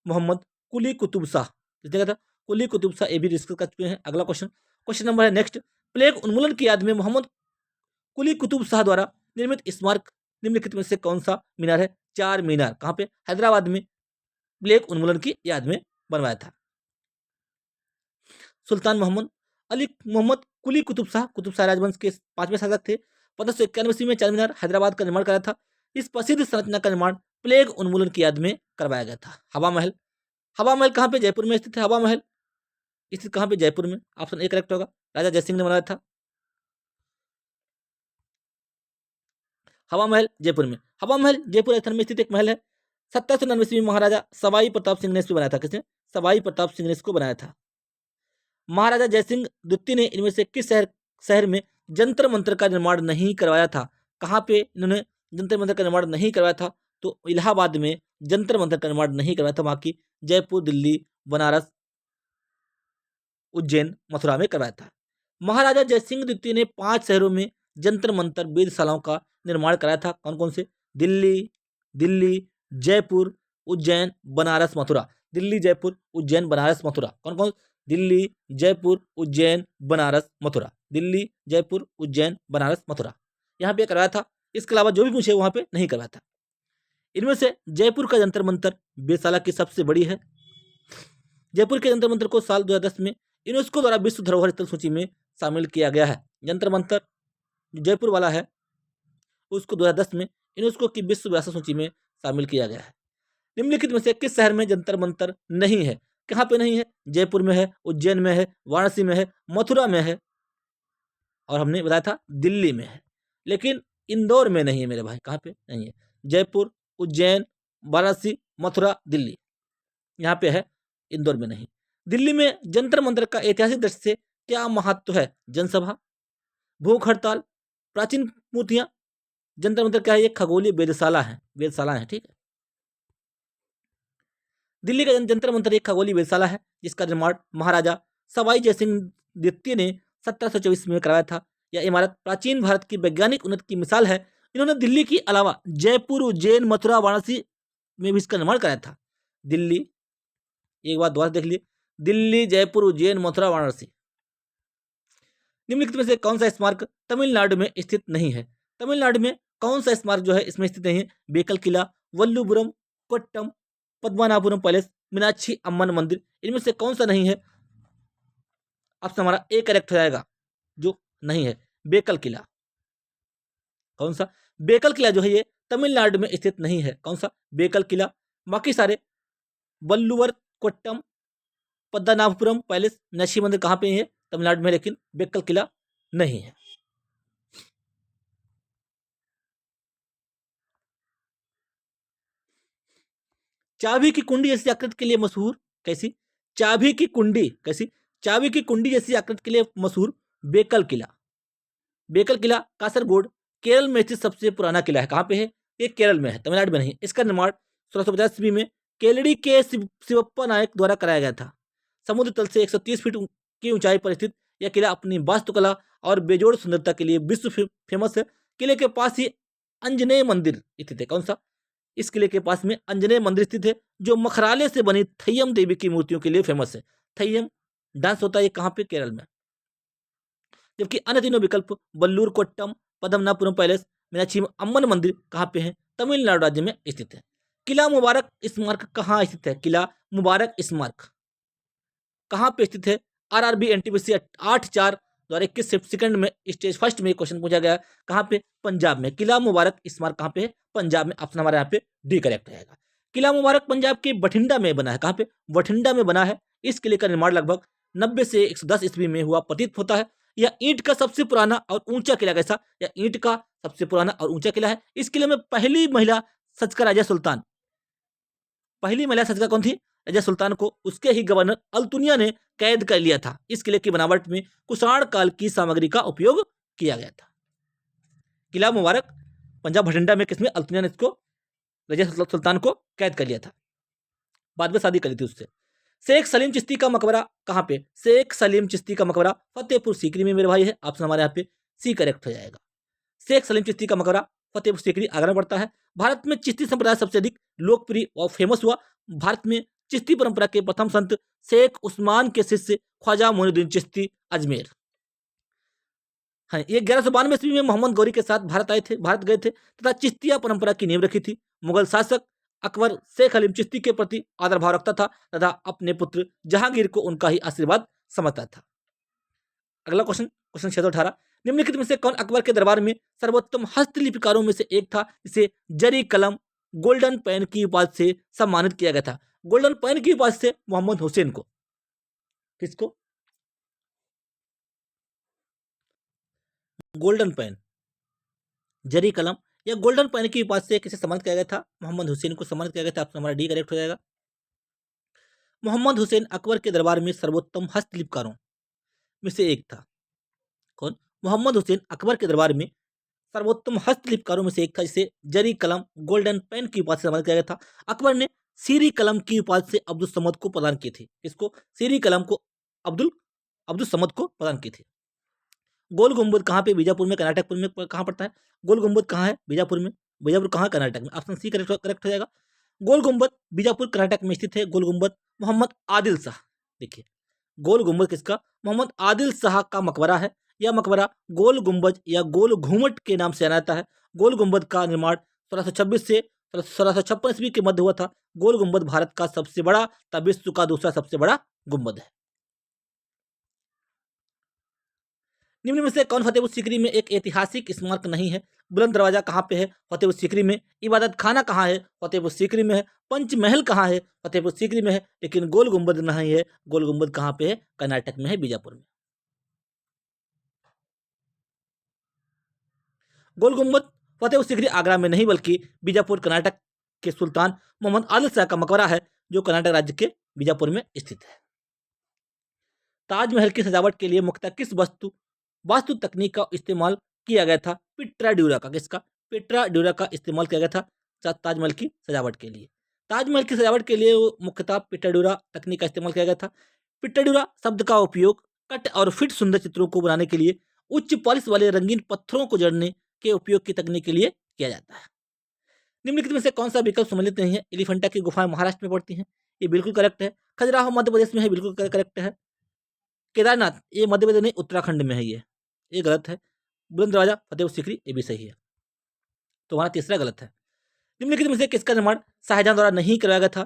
मोहम्मद कुली कुतुब शाह। किसने करा था? कुली कुतुब शाह। ये भी डिस्कस कर चुके हैं। अगला क्वेश्चन, क्वेश्चन नंबर है नेक्स्ट। प्लेग उन्मूलन की याद में मोहम्मद कुली कुतुब शाह द्वारा निर्मित स्मारक निम्नलिखित में से कौन सा मीनार है? चार मीनार कहाँ पे? हैदराबाद में प्लेग उन्मूलन की याद में बनवाया था। सुल्तान मोहम्मद अली मोहम्मद कुली कुतुब शाह राजवंश के पांचवें शासक थे। 1591 में चार मीनार हैदराबाद का निर्माण कराया था। इस प्रसिद्ध संरचना का निर्माण प्लेग उन्मूलन की याद में करवाया गया था। हवा महल, हवा महल कहाँ पे? जयपुर में स्थित है। हवा महल स्थित कहाँ पे? जयपुर में। ऑप्शन ए करेक्ट होगा। राजा जयसिंह ने बनाया था हवा महल जयपुर में। हवा महल जयपुर राजस्थान में स्थित एक महल है। 1799 में महाराजा सवाई प्रताप सिंह ने इसको बनाया था। किसने? सवाई प्रताप सिंह ने इसको बनाया था। महाराजा जयसिंह द्वितीय ने इनमें से किस शहर में जंतर मंतर का निर्माण नहीं करवाया था? कहाँ पे इन्होंने जंतर मंतर का निर्माण नहीं करवाया था? तो इलाहाबाद में जंतर मंतर का निर्माण नहीं करवाया था। वहां की जयपुर, दिल्ली, बनारस, उज्जैन, मथुरा में करवाया था। महाराजा जयसिंह द्वितीय ने 5 शहरों में जंतर मंतर वेधशालाओं का निर्माण कराया था। कौन कौन से? दिल्ली, दिल्ली, जयपुर, उज्जैन, बनारस, मथुरा। दिल्ली, जयपुर, उज्जैन, बनारस, मथुरा। कौन कौन? दिल्ली, जयपुर, उज्जैन, बनारस, मथुरा। दिल्ली, जयपुर, उज्जैन, बनारस, मथुरा। यहाँ पे करवाया था। इसके अलावा जो भी पूछे वहां पे नहीं करवाया था। इनमें से जयपुर का जंतर मंतर वेधशाला की सबसे बड़ी है। जयपुर के जंतर मंतर को साल 2010 में यूनेस्को द्वारा विश्व धरोहर स्थल सूची में शामिल किया गया है। जंतर मंतर जयपुर वाला है उसको 2010 में यूनेस्को की विश्व विरासत सूची में शामिल किया गया है। निम्नलिखित में से किस शहर में जंतर मंतर नहीं है? कहाँ पे नहीं है? जयपुर में है, उज्जैन में है, वाराणसी में है, मथुरा में है, और हमने बताया था दिल्ली में है। लेकिन इंदौर में नहीं है मेरे भाई। कहाँ पे नहीं है? जयपुर, उज्जैन, वाराणसी, मथुरा, दिल्ली, यहाँ पे है, इंदौर में नहीं। दिल्ली में जंतर मंतर का ऐतिहासिक दृष्टि से क्या महत्व है? जनसभा, भूख हड़ताल, प्राचीन मूर्तियां। जंतर मंतर क्या है? ये खगोलीय वेधशाला है, वेधशाला है। ठीक है। दिल्ली का जंतर मंतर एक खगोलीय वेधशाला है जिसका निर्माण महाराजा सवाई जयसिंह द्वितीय ने 1724 में करवाया था। यह इमारत प्राचीन भारत की वैज्ञानिक उन्नति की मिसाल है। इन्होंने दिल्ली के अलावा जयपुर, उज्जैन, मथुरा, वाराणसी में भी इसका निर्माण कराया था। दिल्ली, एक बात दोबारा देख लिए, दिल्ली, जयपुर, उज्जैन, मथुरा, वाराणसी। निम्नलिखित में से कौन सा स्मारक तमिलनाडु में स्थित नहीं है? तमिलनाडु में कौन सा स्मारक जो है इसमें स्थित नहीं है? बेकल किला, वल्लुपुरम, कोट्टम, पद्मनाभपुरम पैलेस, मीनाक्षी अम्मन मंदिर। इनमें से कौन सा नहीं है? ऑप्शन हमारा ए करेक्ट हो जाएगा। जो नहीं है बेकल किला। कौन सा? बेकल किला जो है ये तमिलनाडु में स्थित नहीं है। कौन सा? बेकल किला। बाकी सारे वल्लुवर, कोट्टम, पद्मनाभपुरम पैलेस, मीनाक्षी मंदिर कहाँ पे है? तमिलनाडु में, लेकिन बेकल किला नहीं है। चाबी की कुंडी जैसी आकृति के लिए मशहूर कैसी? चाबी की कुंडी कैसी? चाबी की कुंडी जैसी आकृति के लिए मशहूर बेकल किला। बेकल किला कासरगोड, केरल में स्थित सबसे पुराना किला है। कहाँ पे है? ये केरल में है, तमिलनाडु में नहीं। इसका निर्माण 1650 ईस्वी में केलड़ी के शिवप्पा नायक द्वारा कराया गया था। समुद्र तल से 130 फीट की ऊंचाई पर स्थित यह किला अपनी वास्तुकला और बेजोड़ सुंदरता के लिए विश्व फेमस है। किले के पास ही अंजनेय मंदिर स्थित है। कौन सा? इस किले के पास में अंजनेय मंदिर स्थित है जो मखराले से बनी थय्यम देवी की मूर्तियों के लिए फेमस है। थय्यम डांस होता है ये कहाँ पे? केरल में। जबकि अन्य तीनों विकल्प वल्लूर कोट्टम, पद्मनाभपुरम पैलेस, मीनाक्षी अम्मन मंदिर कहाँ पे है? तमिलनाडु राज्य में स्थित है। किला मुबारक स्मारक कहाँ स्थित है? किला मुबारक स्मारक कहाँ पे स्थित है? आरआरबी एनटीपीसी 8/4 2021 सेकंड में स्टेज फर्स्ट में क्वेश्चन पूछा गया। कहाँ पे? पंजाब में। किला मुबारक स्मारक कहाँ पे है? पंजाब में। ऑप्शन हमारे यहाँ पे डी करेक्ट रहेगा। किला मुबारक पंजाब के बठिंडा में बना है। कहाँ पे? बठिंडा में बना है। इस किले का निर्माण लगभग 90 से 110 ईस्वी में हुआ प्रतीत होता है। यह ईंट का सबसे पुराना और ऊंचा किला कैसा? यह ईंट का सबसे पुराना और ऊंचा किला है। इस किले में पहली महिला सचका राजा सुल्तान, पहली महिला सचका कौन थी? राजा सुल्तान को उसके ही गवर्नर अल्तुनिया ने कैद कर लिया था। इस किले की बनावट में कुषाण काल की सामग्री का उपयोग किया गया था। किला मुबारक पंजाब बठिंडा में किसमें? अल्तुनिया ने इसको राजा सुल्तान को कैद कर लिया था, बाद में शादी करी थी उससे। शेख सलीम चिश्ती का मकबरा कहाँ पे? शेख सलीम चिश्ती का मकबरा फतेहपुर सीकरी में मेरे भाई है। ऑप्शन हमारे यहाँ पे सी करेक्ट हो जाएगा। शेख सलीम चिश्ती का मकबरा फतेहपुर सीकरी आगरा में पड़ता है। भारत में चिश्ती संप्रदाय सबसे अधिक लोकप्रिय और फेमस हुआ। भारत में चिश्ती परंपरा के प्रथम संत शेख उस्मान के शिष्य ख्वाजा मोइनुद्दीन चिश्ती अजमेर। हाँ, ये 1192 ईस्वी में मोहम्मद गौरी के साथ भारत गए थे तथा चिश्तिया परंपरा की नींव रखी थी। मुगल शासक अकबर शेख सलीम चिश्ती के प्रति आदर भाव रखता था तथा अपने पुत्र जहांगीर को उनका ही आशीर्वाद समझता था। अगला क्वेश्चन, क्वेश्चन 618, निम्नलिखित में से कौन अकबर के दरबार में सर्वोत्तम हस्तलिपिकारों में से एक था जिसे जरी कलम गोल्डन पेन की उपाधि से सम्मानित किया गया था? गोल्डन पेन की उपाधि से मोहम्मद हुसैन को। किसको? गोल्डन पेन, जरी कलम या गोल्डन पेन की उपाधि से किसे सम्मानित किया गया था? मोहम्मद हुसैन को सम्मानित किया गया था। ऑप्शन हमारा डी करेक्ट हो जाएगा। मोहम्मद हुसैन अकबर के दरबार में सर्वोत्तम हस्तलिपिकारों में से एक था। कौन? मोहम्मद हुसैन अकबर के दरबार में सर्वोत्तम हस्तलिपिकारों में से एक था जिसे जरी कलम गोल्डन पेन की उपाधि से सम्मानित किया गया था। अकबर ने सीरी कलम की उपाधि से अब्दुल समद को प्रदान की थी। किसको? सीरी कलम को अब्दुल अब्दुल समद को प्रदान की थी। गोल गुंबद कहाँ पे? बीजापुर में, कर्नाटकपुर में कहाँ पड़ता है? गोल गुंबद कहाँ है? बीजापुर में। बीजापुर कहाँ? कर्नाटक में। ऑप्शन सी करेक्ट हो जाएगा। गोल गुंबद बीजापुर कर्नाटक में स्थित है। गोल गुंबद मोहम्मद आदिल शाह, देखिए गोल गुंबद किसका? मोहम्मद आदिल शाह का मकबरा है। यह मकबरा गोल गुंबज या गोल घूमट के नाम से जाना जाता है। गोल गुंबद का निर्माण 1626 से 1656 ईस्वी के मध्य हुआ था। गोल गुंबद भारत का सबसे बड़ा तथा विश्व का दूसरा सबसे बड़ा गुंबद है। निम्न में से कौन फतेहपुर सीकरी में एक ऐतिहासिक स्मारक नहीं है? बुलंद दरवाजा कहाँ पे है? फतेहपुर सीकरी में। इबादत खाना कहाँ है? फतेहपुर सीकरी में है। पंचमहल कहाँ है? फतेहपुर सीकरी में है। लेकिन गोल गुंबद नहीं है। गोल गुंबद कहाँ पे है? कर्नाटक में है, बीजापुर में। गोल गुंबद फतेहपुर सीकरी आगरा में नहीं बल्कि बीजापुर कर्नाटक के सुल्तान मोहम्मद आदिल शाह का मकबरा है जो कर्नाटक राज्य के बीजापुर में स्थित है। ताजमहल की सजावट के लिए मुख्यतः किस वास्तु तकनीक का इस्तेमाल किया गया था? पिट्रा ड्यूरा का। किसका? पिट्रा ड्यूरा का इस्तेमाल किया गया था ताजमहल की सजावट के लिए। ताजमहल की सजावट के लिए मुख्यतः पिट्रा ड्यूरा तकनीक का इस्तेमाल किया गया था। पिट्रा ड्यूरा शब्द का उपयोग कट और फिट सुंदर चित्रों को बनाने के लिए उच्च पॉलिश वाले रंगीन पत्थरों को जड़ने के उपयोग की तकनीक के लिए किया जाता है। निम्नलिखित में से कौन सा विकल्प सम्मिलित नहीं है? एलिफेंटा की गुफाएं महाराष्ट्र में पड़ती हैं, ये बिल्कुल करेक्ट है। खजुराहो मध्य प्रदेश में है, बिल्कुल करेक्ट है। केदारनाथ ये मध्य प्रदेश नहीं उत्तराखंड में है, ये गलत है। बुलंद दरवाजा फतेहपुर सीकरी ये भी सही है, तो हमारा तीसरा गलत है। निम्नलिखित में से किसका निर्माण शाहजहां द्वारा नहीं करवाया गया था?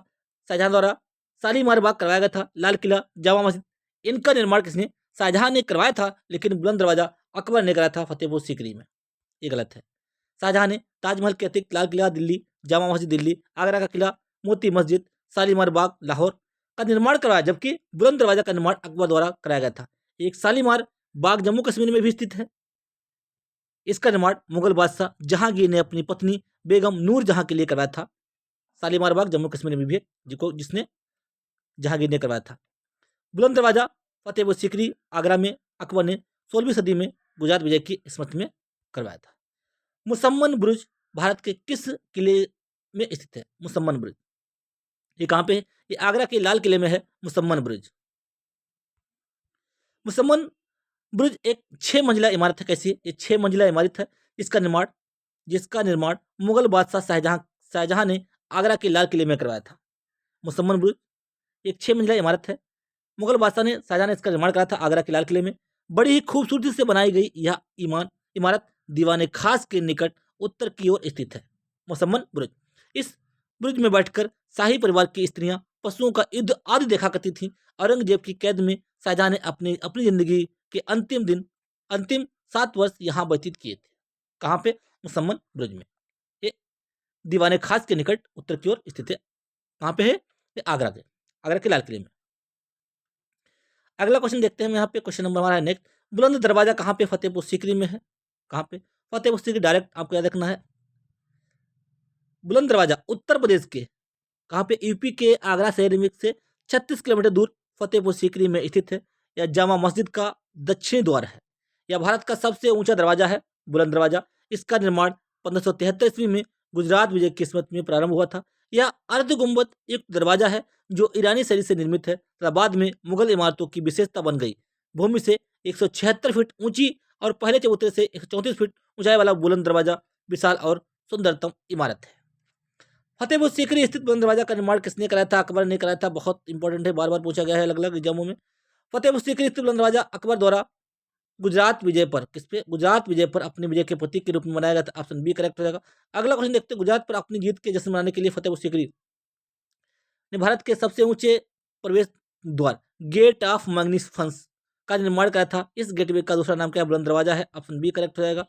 शाहजहां द्वारा शालीमार बाग करवाया गया था, लाल किला, जामा मस्जिद, इनका निर्माण किसने? शाहजहां ने करवाया था, लेकिन बुलंद दरवाजा अकबर ने कराया था फतेहपुर सीकरी में, ये गलत है। शाहजहां ने ताजमहल के अतिरिक्त लाल किला दिल्ली, जामा मस्जिद दिल्ली, आगरा का किला, मोती मस्जिद, शालीमार बाग लाहौर का निर्माण करवाया, जबकि बुलंद दरवाजा का निर्माण अकबर द्वारा कराया गया था। एक शालीमार बाग जम्मू कश्मीर में भी स्थित है। इसका निर्माण मुगल बादशाह जहांगीर ने अपनी पत्नी बेगम नूर जहां के लिए करवाया था। शालीमार बाग जम्मू कश्मीर में भी है, जिसने जहांगीर ने करवाया था। बुलंद दरवाजा फतेहपुर सीकरी आगरा में अकबर ने 16वीं सदी में गुजरात विजय की स्मृति में करवाया था। मुसम्मन बुर्ज भारत के किस किले में स्थित है? मुसम्मन बुर्ज ये कहाँ पे है? ये आगरा के लाल किले में है मुसम्मन बुर्ज। मुसम्मन बुर्ज एक 6 मंजिला इमारत है। कैसी? ये 6 मंजिला इमारत है जिसका निर्माण मुगल बादशाह शाहजहां ने आगरा के लाल किले में करवाया था। मुसम्मन बुर्ज एक 6 मंजिला इमारत है। मुगल बादशाह शाहजहां ने इसका निर्माण कराया था आगरा के लाल किले में। बड़ी ही खूबसूरती से बनाई गई यह इमारत दीवाने खास के निकट उत्तर की ओर स्थित है। मुसम्मन बुर्ज, इस बुर्ज में बैठकर शाही परिवार की स्त्रियां पशुओं का युद्ध आदि देखा करती थीं। औरंगजेब की कैद में शाहजहां ने अपनी जिंदगी के अंतिम 7 वर्ष यहाँ व्यतीत किए थे। कहाँ पे? मुसम्मन बुर्ज में। ये दीवाने खास के निकट उत्तर की ओर स्थित है कहाँ पे है? ये आगरा के, आगरा के लाल किले में। अगला क्वेश्चन देखते हैं हम यहाँ पे, क्वेश्चन नंबर हमारा है नेक्स्ट, बुलंद दरवाजा कहाँ पे? फतेहपुर सीकरी में है। कहाँ पे? फतेहपुर सीकरी, डायरेक्ट आपको याद रखना है। बुलंद दरवाजा उत्तर प्रदेश के कहाँ पे? यूपी के आगरा शहर में से 36 किलोमीटर दूर फतेहपुर सीकरी में स्थित है। यह जामा मस्जिद का दक्षिणी द्वार है। यह भारत का सबसे ऊंचा दरवाजा है, बुलंद दरवाजा। इसका निर्माण 1573 ईस्वी में गुजरात विजय की स्मृति में प्रारंभ हुआ था। यह अर्ध गुंबद युक्त दरवाजा है जो ईरानी शैली से निर्मित है तथा बाद में मुगल इमारतों की विशेषता बन गई। भूमि से 176 फीट ऊंची और पहले चबूतरे से 134 फीट ऊंचाई वाला बुलंद दरवाजा विशाल और सुंदरतम इमारत है। फतेहपुर सीकरी स्थित बुलंद दरवाजा का निर्माण किसने कराया था? अकबर ने कराया था। बहुत इंपॉर्टेंट है, बार बार पूछा गया है अलग अलग एग्जामों में। फतेहपुर सीकरी स्थित बुलंद दरवाजा अकबर द्वारा गुजरात विजय पर, किस पे? गुजरात विजय पर अपने विजय के प्रतीक के रूप में बनाया गया था। ऑप्शन बी करेक्ट हो जाएगा। अगला क्वेश्चन देखते हैं, गुजरात पर अपनी जीत के जश्न मनाने के लिए फतेहपुर सीकरी ने भारत के सबसे ऊंचे प्रवेश द्वार गेट ऑफ मैग्निफिसेंस का निर्माण कराया था। इस गेटवे का दूसरा नाम क्या है? बुलंद दरवाजा है। ऑप्शन बी करेक्ट हो जाएगा।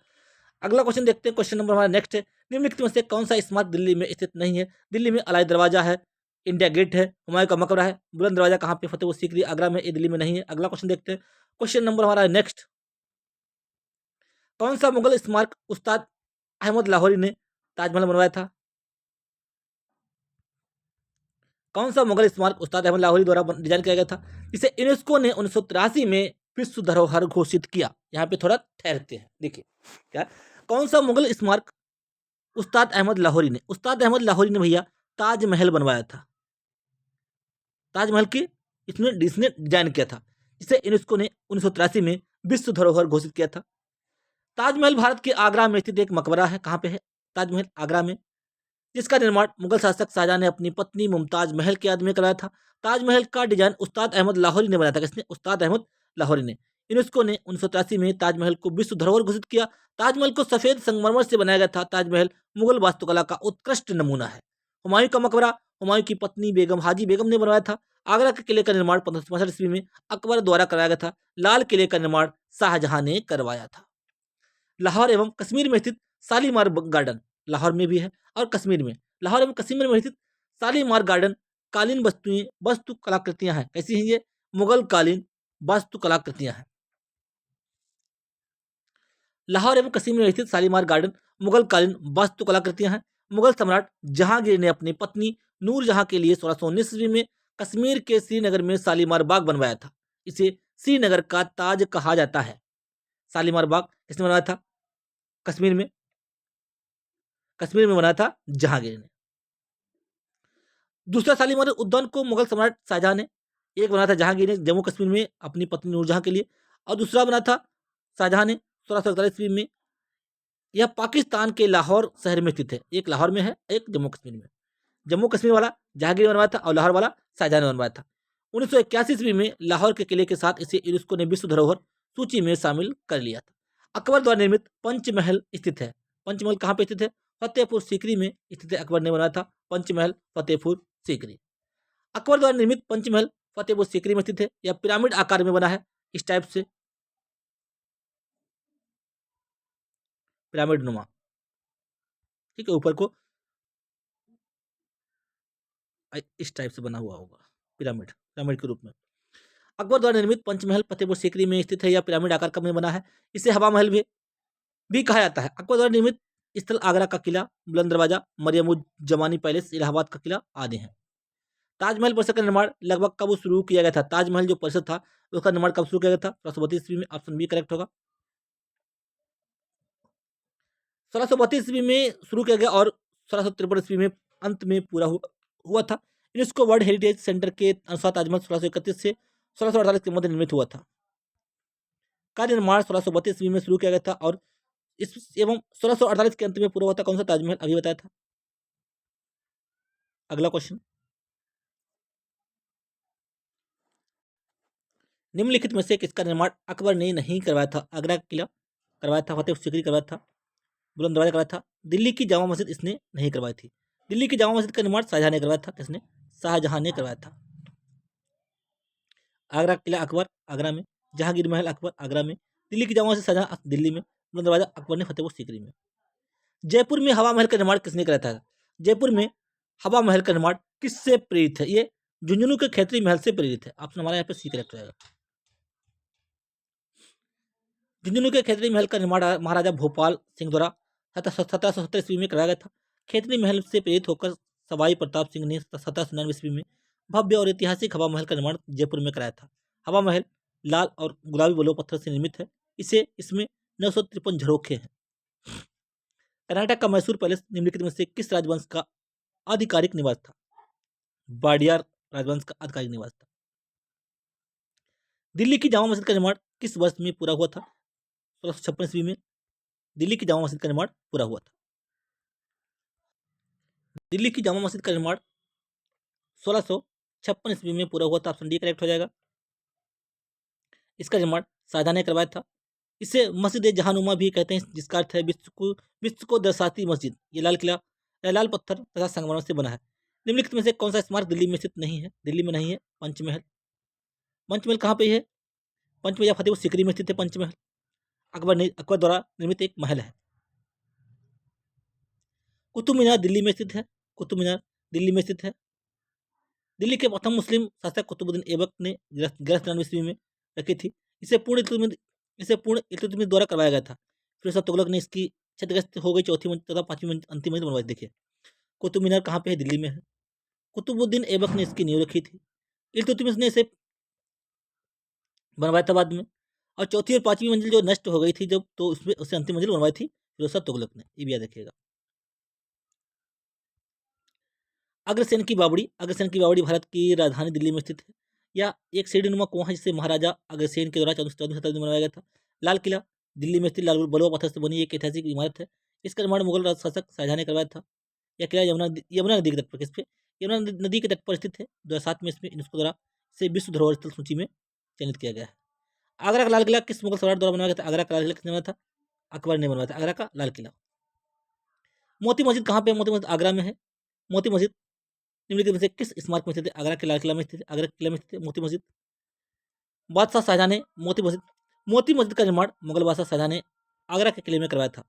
अगला क्वेश्चन देखते हैं, क्वेश्चन नंबर हमारा नेक्स्ट है, निम्नलिखित में से कौन सा स्मारक दिल्ली में स्थित नहीं है? दिल्ली में अलाई दरवाजा है, इंडिया गेट है, हुमायूं का मकबरा है। बुलंद दरवाजा कहाँ पे? फतेहपुर सीकरी आगरा में, ये दिल्ली में नहीं है। अगला क्वेश्चन देखते हैं, क्वेश्चन नंबर हमारा नेक्स्ट, कौन सा मुगल स्मारक उस्ताद अहमद लाहौरी ने ताजमहल बनवाया था? कौन सा मुगल स्मारक उस्ताद अहमद लाहौरी द्वारा डिजाइन किया गया था, जिसे यूनेस्को ने 1983 में विश्व धरोहर घोषित किया? यहाँ पे थोड़ा ठहरते हैं, देखिए क्या, कौन सा मुगल स्मारक उस्ताद अहमद लाहौरी ने, उस्ताद अहमद लाहौरी ने भैया ताजमहल बनवाया था। ताजमहल की इसने डिजाइन किया था, जिसे यूनेस्को ने 1983 में विश्व धरोहर घोषित किया था। ताजमहल भारत के आगरा में स्थित एक मकबरा है। कहाँ पे है ताजमहल? आगरा में। जिसका निर्माण मुगल शासक शाहजहां ने अपनी पत्नी मुमताज महल के याद में कराया था। ताजमहल का डिजाइन उस्ताद अहमद लाहौरी ने बनाया था। किसने? उस्ताद अहमद लाहौरी ने। यूनेस्को ने 1983 में ताजमहल को विश्व धरोहर घोषित किया। ताजमहल को सफेद संगमरमर से बनाया गया था। ताजमहल मुगल वास्तुकला का उत्कृष्ट नमूना है। हुमायूं का मकबरा हुमायूं की पत्नी बेगम हाजी बेगम ने बनवाया था। आगरा के किले का निर्माण 1565 ईस्वी में अकबर द्वारा कराया गया था। लाल किले का निर्माण शाहजहां ने करवाया था। लाहौर एवं कश्मीर में स्थित शालीमार गार्डन, लाहौर में भी है और कश्मीर में, लाहौर एवं कश्मीर में स्थित शालीमार गार्डन कालीन वस्तुएं वास्तु कलाकृतियां हैं। कैसी हैं ये? मुगल कालीन वास्तु कलाकृतियां हैं। लाहौर एवं कश्मीर में स्थित शालीमार गार्डन मुगल कालीन वास्तु कलाकृतियां हैं। मुगल सम्राट जहांगीर ने अपनी पत्नी नूरजहां के लिए 1619 ईस्वी में कश्मीर के श्रीनगर में शालीमार बाग बनवाया था। इसे श्रीनगर का ताज कहा जाता है। शालीमार बाग किसने बनवाया था? कश्मीर में, कश्मीर में बनाया था जहांगीर ने। दूसरा शालीमार उद्यान को मुगल सम्राट शाहजहां ने, एक बना था जहांगीर ने जम्मू कश्मीर में अपनी पत्नी नूरजहां के लिए, और दूसरा बना था शाहजहां ने 1647 ईस्वी में। यह पाकिस्तान के लाहौर शहर में स्थित है। एक लाहौर में है, एक जम्मू कश्मीर में। जम्मू कश्मीर वाला जहांगीर ने बनवाया था और लाहौर वाला शाहजहां ने बनवाया था। 1981 ईस्वी में लाहौर के किले के साथ इसे यूनेस्को ने विश्व धरोहर सूची में शामिल कर लिया था। अकबर द्वारा निर्मित पंचमहल स्थित है। पंचमहल कहाँ पे स्थित है? फतेहपुर सीकरी में स्थित है। अकबर ने बनाया था पंचमहल फतेहपुर सीकरी। अकबर द्वारा निर्मित पंचमहल फतेहपुर सीकरी में स्थित है। यह पिरामिड आकार में बना है, इस टाइप से पिरामिड नुमा, ठीक है, ऊपर को इस टाइप से बना हुआ होगा, पिरामिड, पिरामिड के रूप में। अकबर द्वारा निर्मित पंचमहल फतेहपुर सीकरी में स्थित है। यह पिरामिड आकार का में बना है। इसे हवा महल भी कहा जाता है। अकबर द्वारा निर्मित स्थल आगरा का किला, बुलंद दरवाजा, मरियम उज जमानी पैलेस, इलाहाबाद का किला आदि हैं। ताजमहल परिसर का निर्माण लगभग कब शुरू किया गया था? ताजमहल जो परिसर था उसका निर्माण कब शुरू किया गया था? 1632 ईस्वी में। ऑप्शन बी करेक्ट होगा। 1632 ईस्वी में शुरू किया गया और 1653 ईस्वी में अंत में पूरा हुआ था। यूनेस्को वर्ल्ड हेरिटेज सेंटर के अनुसार ताजमहल 1631 से 1648 के मध्य निर्मित हुआ था। का निर्माण 1632 ईस्वी में शुरू किया गया था और इस एवं 1648 के अंत में पूरा हुआ था। कौन सा ताजमहल? अभी बताया था। अगला क्वेश्चन, निम्नलिखित में से किसका निर्माण अकबर ने नहीं करवाया था? आगरा का किला करवाया था, फतेहपुर सीकरी करवाया था, बुलंद दरवाजा करवाया था, दिल्ली की जामा मस्जिद इसने नहीं करवाई थी। दिल्ली की जामा मस्जिद का निर्माण शाहजहां ने करवाया था। किसने? शाहजहां ने करवाया था। आगरा का किला अकबर आगरा में, जहांगीर महल अकबर आगरा में, दिल्ली की जामा मस्जिद शाहजहां दिल्ली में, बुलंद दरवाजा अकबर ने फतेहपुर सीकरी में। जयपुर में हवा महल का निर्माण किसने कराया था? जयपुर में हवा महल का निर्माण किससे प्रेरित है? ये झुंझुनू के खैतरी महल से प्रेरित है। ऑप्शन हमारा यहाँ पे सी करेक्ट रहेगा। झुंझुनू के खैतरी महल का निर्माण महाराजा भोपाल सिंह द्वारा 1770 ईस्वी में कराया गया था। खैतरी महल से प्रेरित होकर सवाई प्रताप सिंह ने 1799 ईस्वी में भव्य और ऐतिहासिक हवा महल का निर्माण जयपुर में कराया था। हवा महल लाल और गुलाबी बलुआ पत्थर से निर्मित है। इसमें 953 झरोखे हैं। कर्नाटक का मैसूर पैलेस निम्नलिखित में से किस राजवंश का आधिकारिक निवास था? वाडियार राजवंश का आधिकारिक निवास था। दिल्ली की जामा मस्जिद का निर्माण किस वर्ष में पूरा हुआ था? 1656 ईस्वी में दिल्ली की जामा मस्जिद का निर्माण पूरा हुआ था। दिल्ली की जामा मस्जिद का निर्माण 1656 ईस्वी में पूरा हुआ था। ऑप्शन डी करेक्ट हो जाएगा। इसका निर्माण शाहजहां ने करवाया था। इसे मस्जिद जहानुमा भी कहते हैं, जिसका अर्थ है विश्व को दर्शाती मस्जिद। ये लाल किला लाल पत्थर तथा संगमरमर से बना है। निम्नलिखित में से कौन सा स्मारक दिल्ली में स्थित नहीं है? दिल्ली में नहीं है पंचमहल। पंचमहल कहाँ पे है? पंचमहल या फतेहपुर सीकरी में स्थित है पंचमहल। अकबर द्वारा निर्मित एक महल है। कुतुब मीनार दिल्ली में स्थित है। कुतुब मीनार दिल्ली में स्थित है। दिल्ली के प्रथम मुस्लिम शासक कुतुबुद्दीन ऐबक ने 1193 ईस्वी में रखी थी। इसे पूर्ण इल्तुतमिश द्वारा करवाया गया था। फिर उस तुगलक ने इसकी क्षतिग्रस्त हो गई चौथी मंजिल तथा पांचवी अंतिम मंजिल बनवाई। देखिए कुतुब मीनार कहाँ पे है? दिल्ली में है। कुतुबुद्दीन ऐबक ने इसकी नींव रखी थी। इल्तुतमिश ने इसे बनवाया था बाद में। और चौथी और पांचवी मंजिल जो नष्ट हो गई थी जब, तो उसमें उससे अंतिम मंजिल बनवाई थी फिरोज शाह तुगलक ने। ये भी याद रखिएगा। अग्रसेन की बावड़ी भारत की राजधानी दिल्ली में स्थित है। या एक सीढ़ीनुमा कुआं है जिसे महाराजा अग्रसेन के द्वारा 14वीं शताब्दी में बनवाया गया था। लाल किला दिल्ली में स्थित लाल बलुआ पत्थर से बनी एक ऐतिहासिक इमारत है। इसका निर्माण मुगल शासक शाहजहां ने करवाया था। यह किला यमुना नदी के तट पर किस पे? यमुना नदी के तट पर स्थित है। 2007 में इसमें यूनेस्को द्वारा इसे विश्व धरोहर स्थल सूची में चयनित किया गया है। आगरा का लाल किला किस मुगल सम्राट द्वारा बनवाया गया था? आगरा का लाल किला किसने बनवाया था? अकबर ने बनवाया था आगरा का लाल किला। मोती मस्जिद कहाँ पे? मोती मस्जिद आगरा में है। मोती मस्जिद निम्नलिखित में से किस स्मारक में स्थित है? आगरा के लाल किला में स्थित है। आगरा किला में स्थित है मोती मस्जिद। बादशाह शाहजहां ने मोती मस्जिद का निर्माण मुगल बादशाह शाहजहां ने आगरा के किले में करवाया था।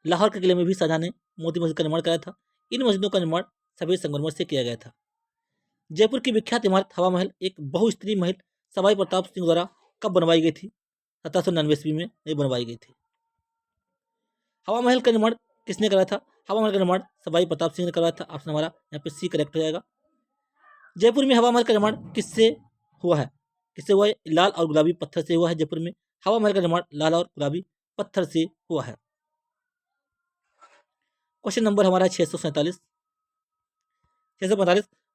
लाहौर के किले में भी शाहजहां ने मोती मस्जिद का निर्माण कराया था। इन मस्जिदों का निर्माण सफेद संगमरमर से किया गया था। जयपुर की विख्यात इमारत हवा महल एक बहुस्तरीय महल सवाई प्रताप सिंह द्वारा कब बनवाई गई थी? 1799 ईस्वी में ये बनवाई गई थी। हवा महल का निर्माण किसने कराया था? हवा महल का निर्माण सवाई प्रताप सिंह ने करवाया था। ऑप्शन हमारा यहाँ पे सी करेक्ट हो जाएगा। जयपुर में हवा महल का निर्माण किससे हुआ है? लाल और गुलाबी पत्थर से हुआ है। जयपुर में हवा महल का निर्माण लाल और गुलाबी पत्थर से हुआ है। क्वेश्चन नंबर हमारा 647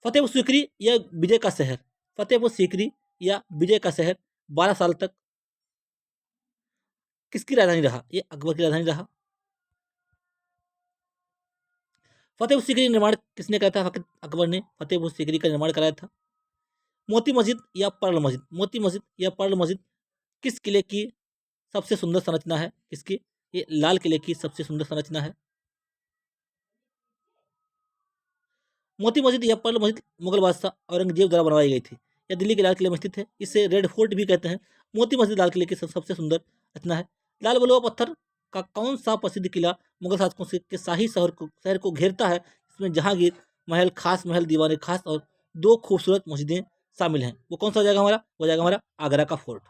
फतेहपुर सीकरी या विजय का शहर? फतेहपुर सीकरी या विजय का शहर 12 साल तक किसकी राजधानी रहा? ये अकबर की राजधानी रहा। फतेहपुर सीकरी निर्माण किसने कराया था? अकबर ने फतेहपुर सीकरी का निर्माण कराया था। मोती मस्जिद या पर्ल मस्जिद? मोती मस्जिद या पर्ल मस्जिद किस किले की सबसे सुंदर संरचना है? किसकी? ये लाल किले की सबसे सुंदर संरचना है। मोती मस्जिद या पर्ल मस्जिद मुगल बादशाह औरंगजेब द्वारा बनवाई गई थी। यह दिल्ली के लाल किले में स्थित है। इसे रेड फोर्ट भी कहते हैं। मोती मस्जिद लाल किले की सबसे सुंदर रचना है। लाल बलुआ पत्थर का कौन सा प्रसिद्ध किला मुगल शासकों के शाही शहर को घेरता है? इसमें जहांगीर महल, खास महल, दीवाने खास और 2 खूबसूरत मस्जिदें शामिल हैं। वो कौन सा हो जाएगा हमारा? हो जाएगा हमारा आगरा का फोर्ट।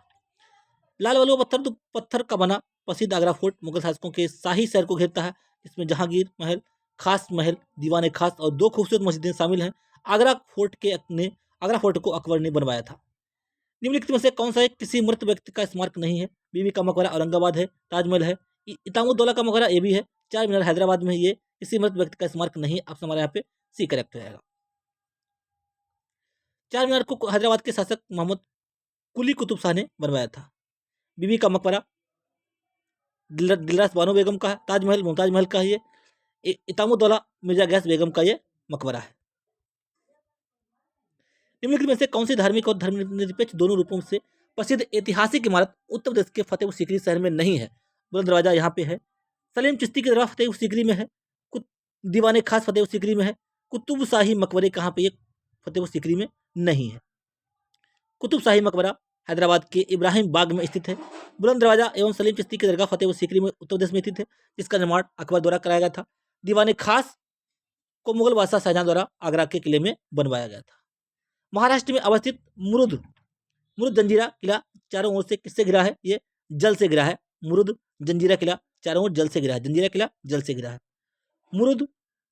लाल बलुआ पत्थर का बना प्रसिद्ध आगरा फोर्ट मुगल शासकों के शाही शहर को घेरता है। इसमें जहांगीर महल, खास महल, दीवाने खास और 2 खूबसूरत मस्जिदें शामिल हैं। आगरा फोर्ट को अकबर ने बनवाया था। निम्नलिखित में से कौन सा एक किसी मृत व्यक्ति का स्मारक नहीं है? बीबी का मकबरा औरंगाबाद है। ताजमहल है। इतामुद्दौला का मकबरा ये भी है। चार मीनार हैदराबाद में है। ये किसी मृत व्यक्ति का स्मारक नहीं है। आप हमारे यहाँ पे सी करेक्ट हो जाएगा। चार मीनार को हैदराबाद के शासक मोहम्मद कुली कुतुब शाह ने बनवाया था। बीबी का मकबरा दिलरास बानो बेगम का है। ताजमहल मुमताज महल का है। ये इतामुद्दौला मिर्जा गैस बेगम का ये मकबरा है। निम्नलिखित में से कौन सी धार्मिक और धर्मनिरपेक्ष दोनों रूपों से प्रसिद्ध ऐतिहासिक इमारत उत्तर प्रदेश के फतेहपुर सीकरी शहर में नहीं है? बुलंद दरवाजा यहाँ पे है। सलीम चिश्ती की दरगाह फतेहपुर सीकरी में है। दीवाने खास फतेहपुर सीकरी में है। कुतुब शाही मकबरे कहाँ पे? फतेहपुर सीकरी में नहीं है। कुतुब शाही मकबरा हैदराबाद के इब्राहिम बाग में स्थित है। बुलंद दरवाजा एवं सलीम चिश्ती की दरगाह फतेहपुर सीकरी में उत्तर प्रदेश में स्थित है, जिसका निर्माण अकबर द्वारा कराया गया था। दीवाने खास को मुगल बादशाह शाहजहां द्वारा आगरा के किले में बनवाया गया था। महाराष्ट्र में अवस्थित मुरुद मुरुद जंजीरा किला चारों ओर से किससे घिरा है? ये जल से घिरा है। मुरुद जंजीरा किला चारों ओर जल से घिरा है। जंजीरा किला जल से घिरा है। मुरुद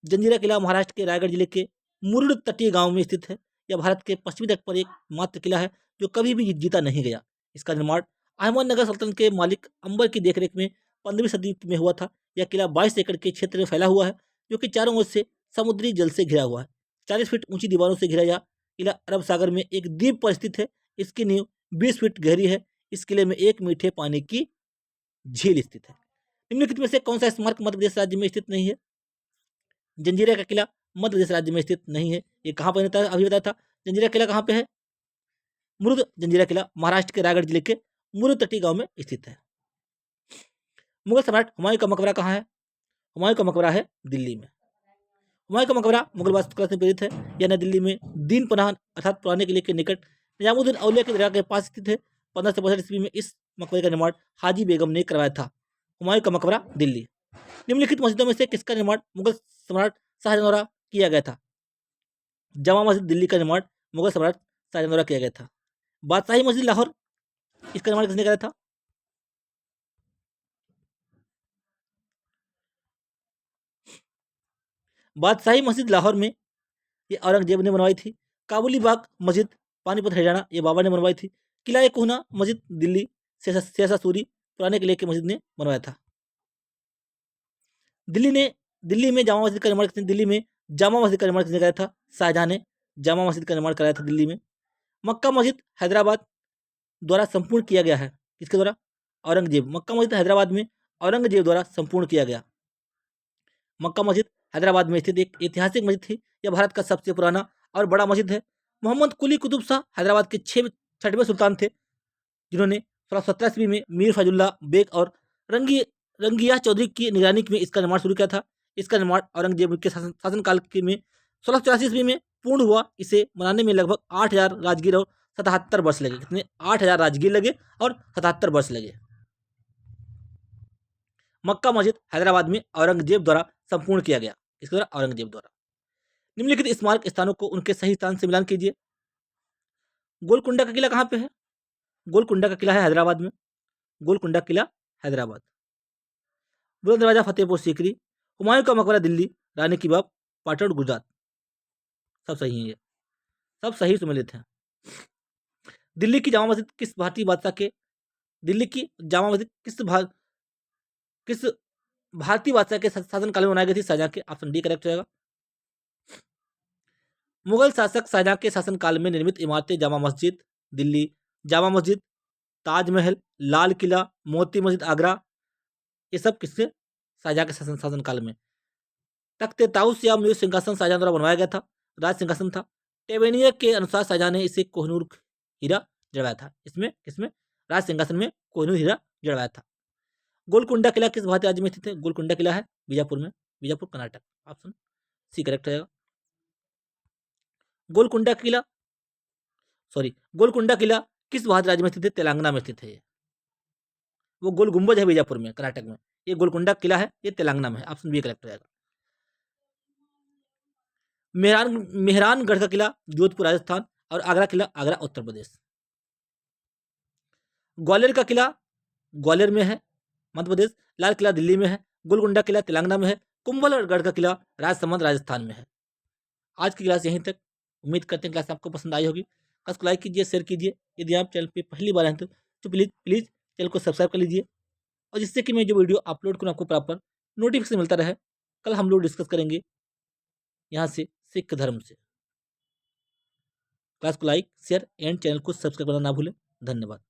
जंजीरा किला महाराष्ट्र के रायगढ़ जिले के मुरुड तटीय गांव में स्थित है। यह भारत के पश्चिमी तट पर एक मात्र किला है जो कभी भी जीता नहीं गया। इसका निर्माण अहमदनगर सल्तनत के मालिक अंबर की देखरेख में 15वीं सदी में हुआ था। यह किला 22 एकड़ के क्षेत्र में फैला हुआ है जो कि चारों ओर से समुद्री जल से घिरा हुआ है। 40 फीट ऊंची दीवारों से घिरा यह किला अरब सागर में एक द्वीप पर स्थित है। इसकी नींव 20 फीट गहरी है। इस किले में एक मीठे पानी की झील स्थित है। निम्नलिखित में से कौन सा स्मारक मध्य प्रदेश राज्य में स्थित नहीं है? जंजीरा का किला मध्य प्रदेश राज्य में स्थित नहीं है। ये कहाँ पर रहता है? अभी बताया था। जंजीरा किला कहाँ पे है? मुरुद जंजीरा किला महाराष्ट्र के रायगढ़ जिले के मुरुद तटी गांव में स्थित है। मुगल सम्राट हुमायूं का मकबरा कहाँ है? हुमायूं का मकबरा है दिल्ली में। हुमायूं का मकबरा मुगल वास्तुकला से प्रेरित है। यह नई दिल्ली में दीन पनाह अर्थात पुराने किले के निकट निजामुद्दीन औलिया के दरगाह के पास स्थित है। 1565 ईस्वी में इस मकबरे का निर्माण हाजी बेगम ने करवाया था। हुमायूं का मकबरा दिल्ली। निम्नलिखित मस्जिदों में से किसका निर्माण मुगल सम्राट शाहजहां द्वारा किया गया था? जामा मस्जिद दिल्ली का निर्माण मुगल सम्राट शाहजहां द्वारा किया गया था। बादशाही मस्जिद लाहौर, इसका निर्माण किसने कराया था? बादशाही मस्जिद लाहौर में ये औरंगजेब ने बनवाई थी। काबुली बाग मस्जिद पानीपत हरियाणा ये बाबर ने बनवाई थी। किला ए कोहना मस्जिद दिल्ली शेषा सूरी पुराने किले की मस्जिद ने बनवाया था। दिल्ली में जामा मस्जिद का निर्माण किसने? दिल्ली में जामा मस्जिद का निर्माण किसने कराया था? शाहजहां ने जामा मस्जिद का निर्माण कराया था दिल्ली में। मक्का मस्जिद हैदराबाद द्वारा संपूर्ण किया गया है। किसके द्वारा? औरंगजेब। मक्का मस्जिद हैदराबाद में औरंगजेब द्वारा संपूर्ण किया गया। मक्का मस्जिद हैदराबाद में स्थित एक ऐतिहासिक मस्जिद थी। यह भारत का सबसे पुराना और बड़ा मस्जिद है। मोहम्मद कुली कुतुब शाह हैदराबाद के 6वें सुल्तान थे जिन्होंने 1617 ईस्वी में मीर फैजुल्ला बेग और रंगिया चौधरी की निगरानी में इसका निर्माण शुरू किया था। इसका निर्माण औरंगजेब के शासनकाल में 1684 ईस्वी में पूर्ण हुआ। इसे बनाने में लगभग 8000 राजगीर और 77 वर्ष लगे। कितने? 8000 राजगीर लगे और 77 वर्ष लगे। मक्का मस्जिद हैदराबाद में औरंगजेब द्वारा संपूर्ण किया गया। इसके द्वारा? औरंगजेब द्वारा। निम्नलिखित स्मारक स्थानों को उनके सही स्थान से मिलान कीजिए। गोलकुंडा का किला कहाँ पे है? गोलकुंडा का किला है हैदराबाद में। गोलकुंडा किला हैदराबाद। बुलंद दरवाजा फतेहपुर सीकरी। हुमायूं का मकबरा दिल्ली। रानी की बाग पाटन गुजरात। सब सही है ये, सब सही सम्मिलित हैं। दिल्ली की जामा मस्जिद किस भारतीय बादशाह के दिल्ली की जामा मस्जिद किस भारतीय बादशाह के शासनकाल में बनाई गई थी? शाहजहां के। ऑप्शन डी करेक्ट रहेगा। मुगल शासक शाहजहां के शासनकाल में निर्मित इमारतें जामा मस्जिद दिल्ली, जामा मस्जिद, ताजमहल, लाल किला, मोती मस्जिद आगरा, ये सब किससे? शाहजहां के शासनकाल में। तख्ते ताउस या मयूर सिंहासन शाहजहां द्वारा बनवाया गया था। राज सिंहासन था। टेवेनियर के अनुसार शाहजहां ने इसे कोहिनूर हीरा जड़वाया था। इसमें किसमें? राज सिंहासन में कोहिनूर हीरा जड़वाया था। गोलकुंडा किला किस भारतीय राज्य में स्थित है? गोलकुंडा किला है बीजापुर में। Bijapur Karnataka. Option C correct रहेगा। गोलकुंडा किला गोलकुंडा किला किस भारतीय राज्य में स्थित है? तेलंगाना में स्थित है ये। वो गोल गुंबज है बीजापुर में कर्नाटक में। ये गोलकुंडा किला है, ये तेलंगाना में है। ऑप्शन बी करेक्ट रहेगा। मेहरानगढ़ का किला जोधपुर राजस्थान और आगरा किला आगरा उत्तर प्रदेश। ग्वालियर का किला ग्वालियर में है मध्य प्रदेश। लाल किला दिल्ली में है। गोलकुंडा किला तेलंगाना में है। कुंभलगढ़ का किला राजसमंद राजस्थान में है। आज की क्लास यहीं तक। उम्मीद करते हैं क्लास आपको पसंद आई होगी। क्लास को लाइक कीजिए, शेयर कीजिए। यदि आप चैनल पे पहली बार आए तो प्लीज़ चैनल को सब्सक्राइब कर लीजिए, और जिससे कि मैं जो वीडियो अपलोड करूँ आपको प्रॉपर नोटिफिकेशन मिलता रहे। कल हम लोग डिस्कस करेंगे यहाँ से सिख धर्म से। क्लास को लाइक, शेयर एंड चैनल को सब्सक्राइब करना ना भूलें। धन्यवाद।